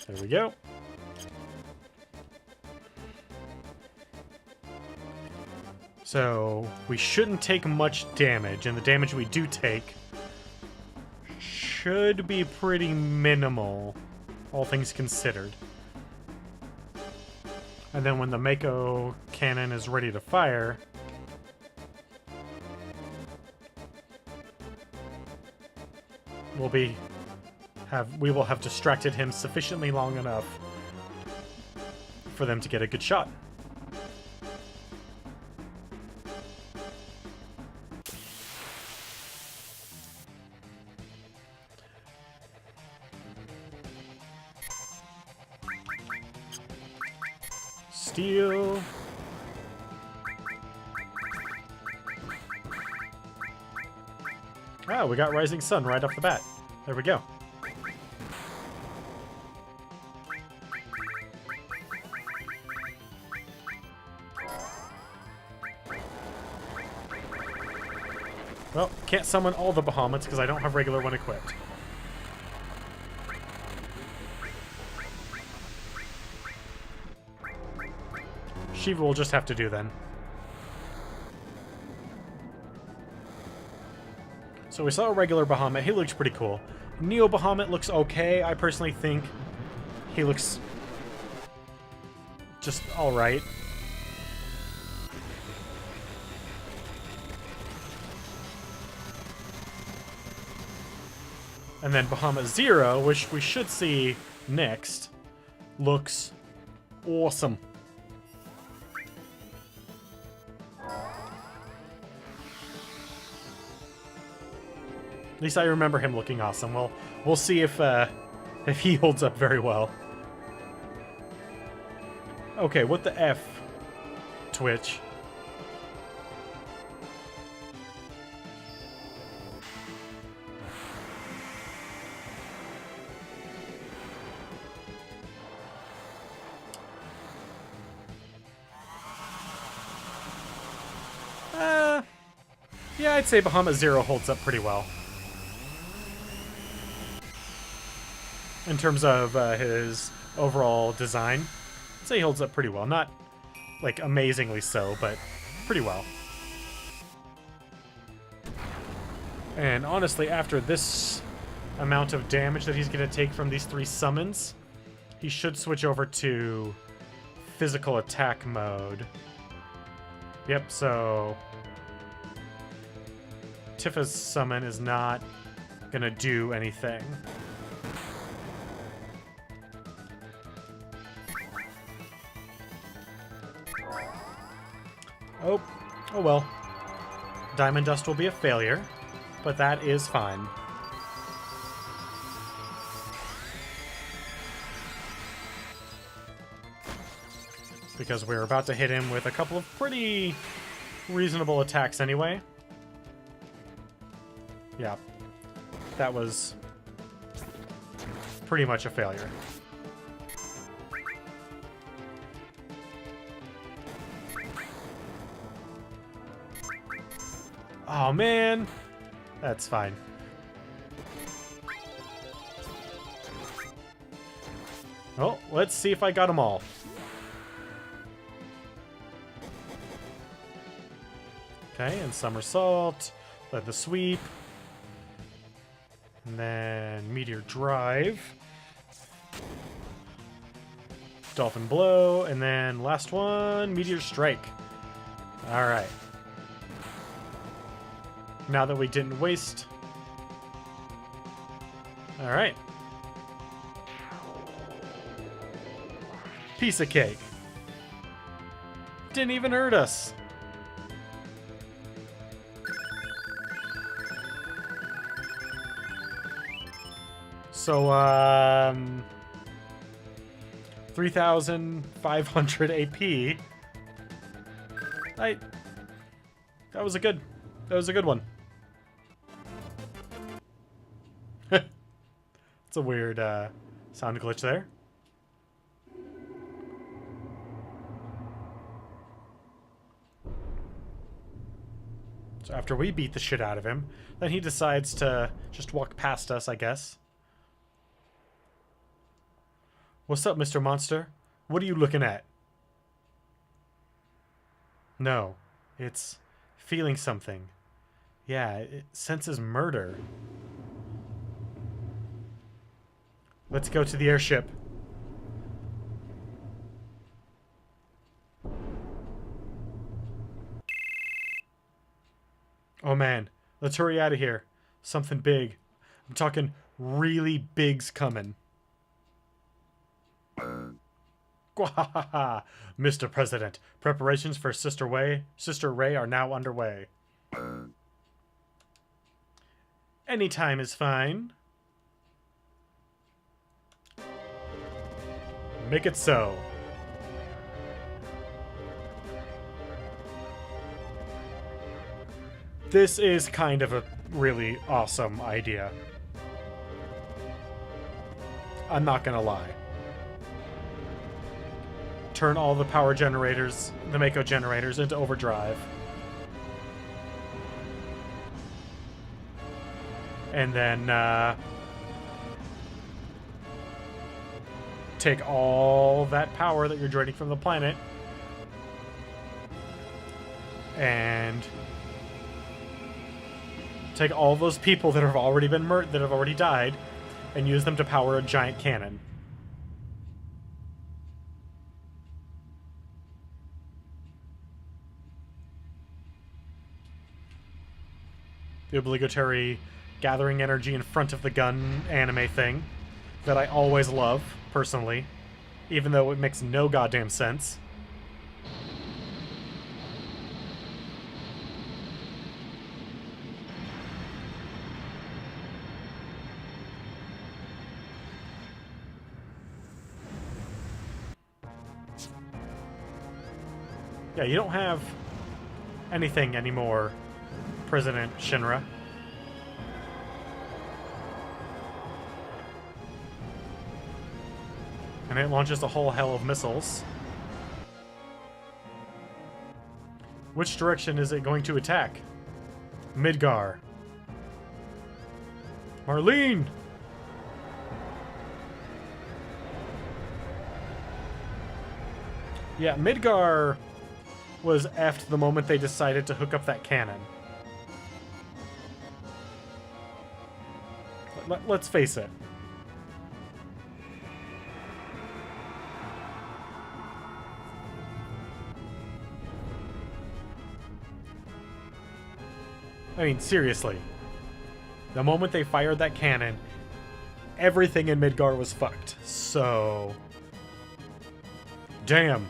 There we go. So we shouldn't take much damage, and the damage we do take should be pretty minimal, all things considered. And then when the Mako cannon is ready to fire, we will have distracted him sufficiently long enough for them to get a good shot. Steel. Ah, we got Rising Sun right off the bat. There we go. Well, can't summon all the Bahamutes because I don't have regular one equipped. Shiva will just have to do then. So we saw a regular Bahamut. He looks pretty cool. Neo Bahamut looks okay. I personally think he looks just alright. And then Bahamut Zero, which we should see next, looks awesome. At least I remember him looking awesome. Well, we'll see if he holds up very well. Okay, what the F, Twitch? Yeah, I'd say Bahamut Zero holds up pretty well. In terms of his overall design, I'd say he holds up pretty well. Not, like, amazingly so, but pretty well. And honestly, after this amount of damage that he's going to take from these 3 summons, he should switch over to physical attack mode. Yep, so Tifa's summon is not going to do anything. Oh well. Diamond Dust will be a failure, but that is fine. Because we're about to hit him with a couple of pretty reasonable attacks anyway. Yeah, that was pretty much a failure. Oh man, that's fine. Oh, let's see if I got them all. Okay, and Somersault, led the sweep, and then Meteor Drive, Dolphin Blow, and then last one, Meteor Strike. All right. Now that we didn't waste. All right. Piece of cake. Didn't even hurt us. So, 3,500 AP. That was a good one. It's a weird sound glitch there. So after we beat the shit out of him, then he decides to just walk past us, I guess. What's up, Mr. Monster? What are you looking at? No, it's feeling something. Yeah, it senses murder. Let's go to the airship. Oh man, let's hurry out of here. Something big. I'm talking really big's coming. Gwahaha! Mr. President, preparations for Sister Ray are now underway. Any time is fine. Make it so. This is kind of a really awesome idea. I'm not gonna lie. Turn all the power generators, the Mako generators, into overdrive. And then, take all that power that you're draining from the planet and take all those people that have already been that have already died and use them to power a giant cannon. The obligatory gathering energy in front of the gun anime thing that I always love, personally, even though it makes no goddamn sense. Yeah, you don't have anything anymore, President Shinra. And it launches a whole hell of missiles. Which direction is it going to attack? Midgar. Marlene! Yeah, Midgar was effed the moment they decided to hook up that cannon. Let's face it. I mean, seriously. The moment they fired that cannon, everything in Midgar was fucked. So... Damn.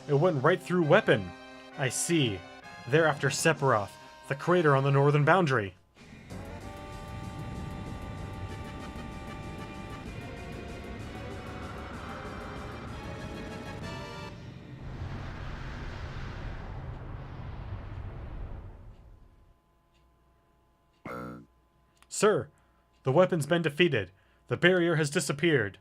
It went right through weapon. I see. They're after Sephiroth, the crater on the northern boundary. Sir, the weapon's been defeated. The barrier has disappeared.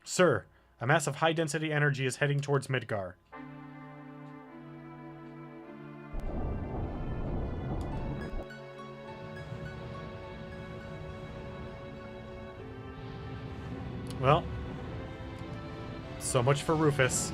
Sir, a mass of high-density energy is heading towards Midgar. Well, so much for Rufus.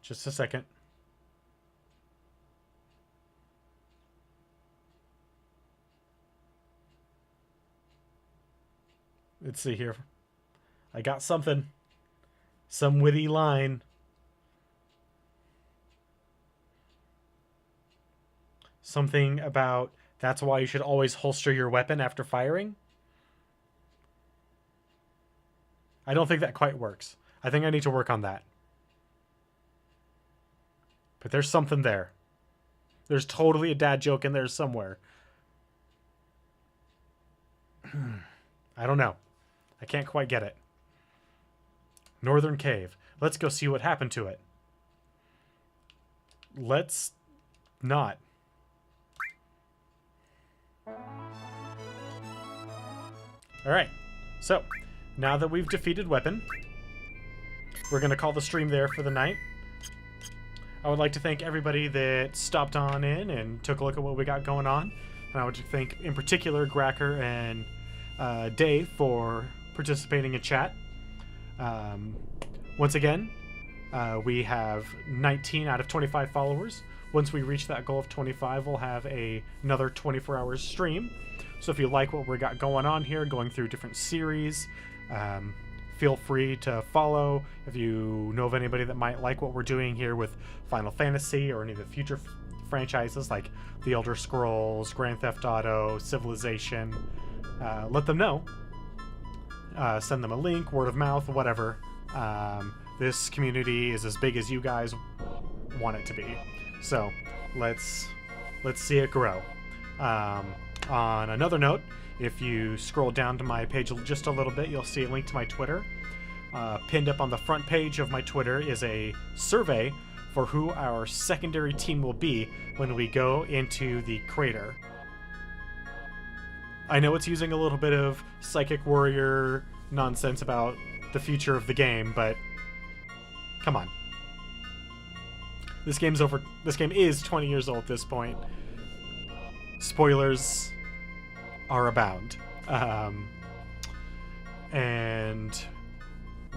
Just a second. Let's see here. I got something. Some witty line. Something about that's why you should always holster your weapon after firing. I don't think that quite works. I think I need to work on that. But there's something there. There's totally a dad joke in there somewhere. I don't know. I can't quite get it. Northern Cave. Let's go see what happened to it. Let's not. Alright. So, now that we've defeated Weapon, we're going to call the stream there for the night. I would like to thank everybody that stopped on in and took a look at what we got going on. And I would thank, in particular, Gracker and Dave for participating in chat. Once again, we have 19 out of 25 followers. Once we reach that goal of 25, we'll have another 24-hour stream. So if you like what we got going on here, going through different series, feel free to follow. If you know of anybody that might like what we're doing here with Final Fantasy or any of the future franchises like The Elder Scrolls, Grand Theft Auto, Civilization, let them know. Send them a link, word of mouth, whatever. This community is as big as you guys want it to be. So let's see it grow. On another note, if you scroll down to my page just a little bit, you'll see a link to my Twitter. Pinned up on the front page of my Twitter is a survey for who our secondary team will be when we go into the crater. I know it's using a little bit of Psychic Warrior nonsense about the future of the game, but come on. This game's over. This game is 20 years old at this point. Spoilers are abound.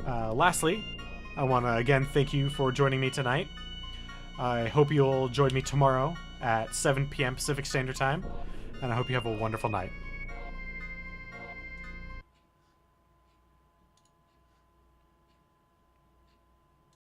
Lastly, I want to again thank you for joining me tonight. I hope you'll join me tomorrow at 7 p.m. Pacific Standard Time, and I hope you have a wonderful night.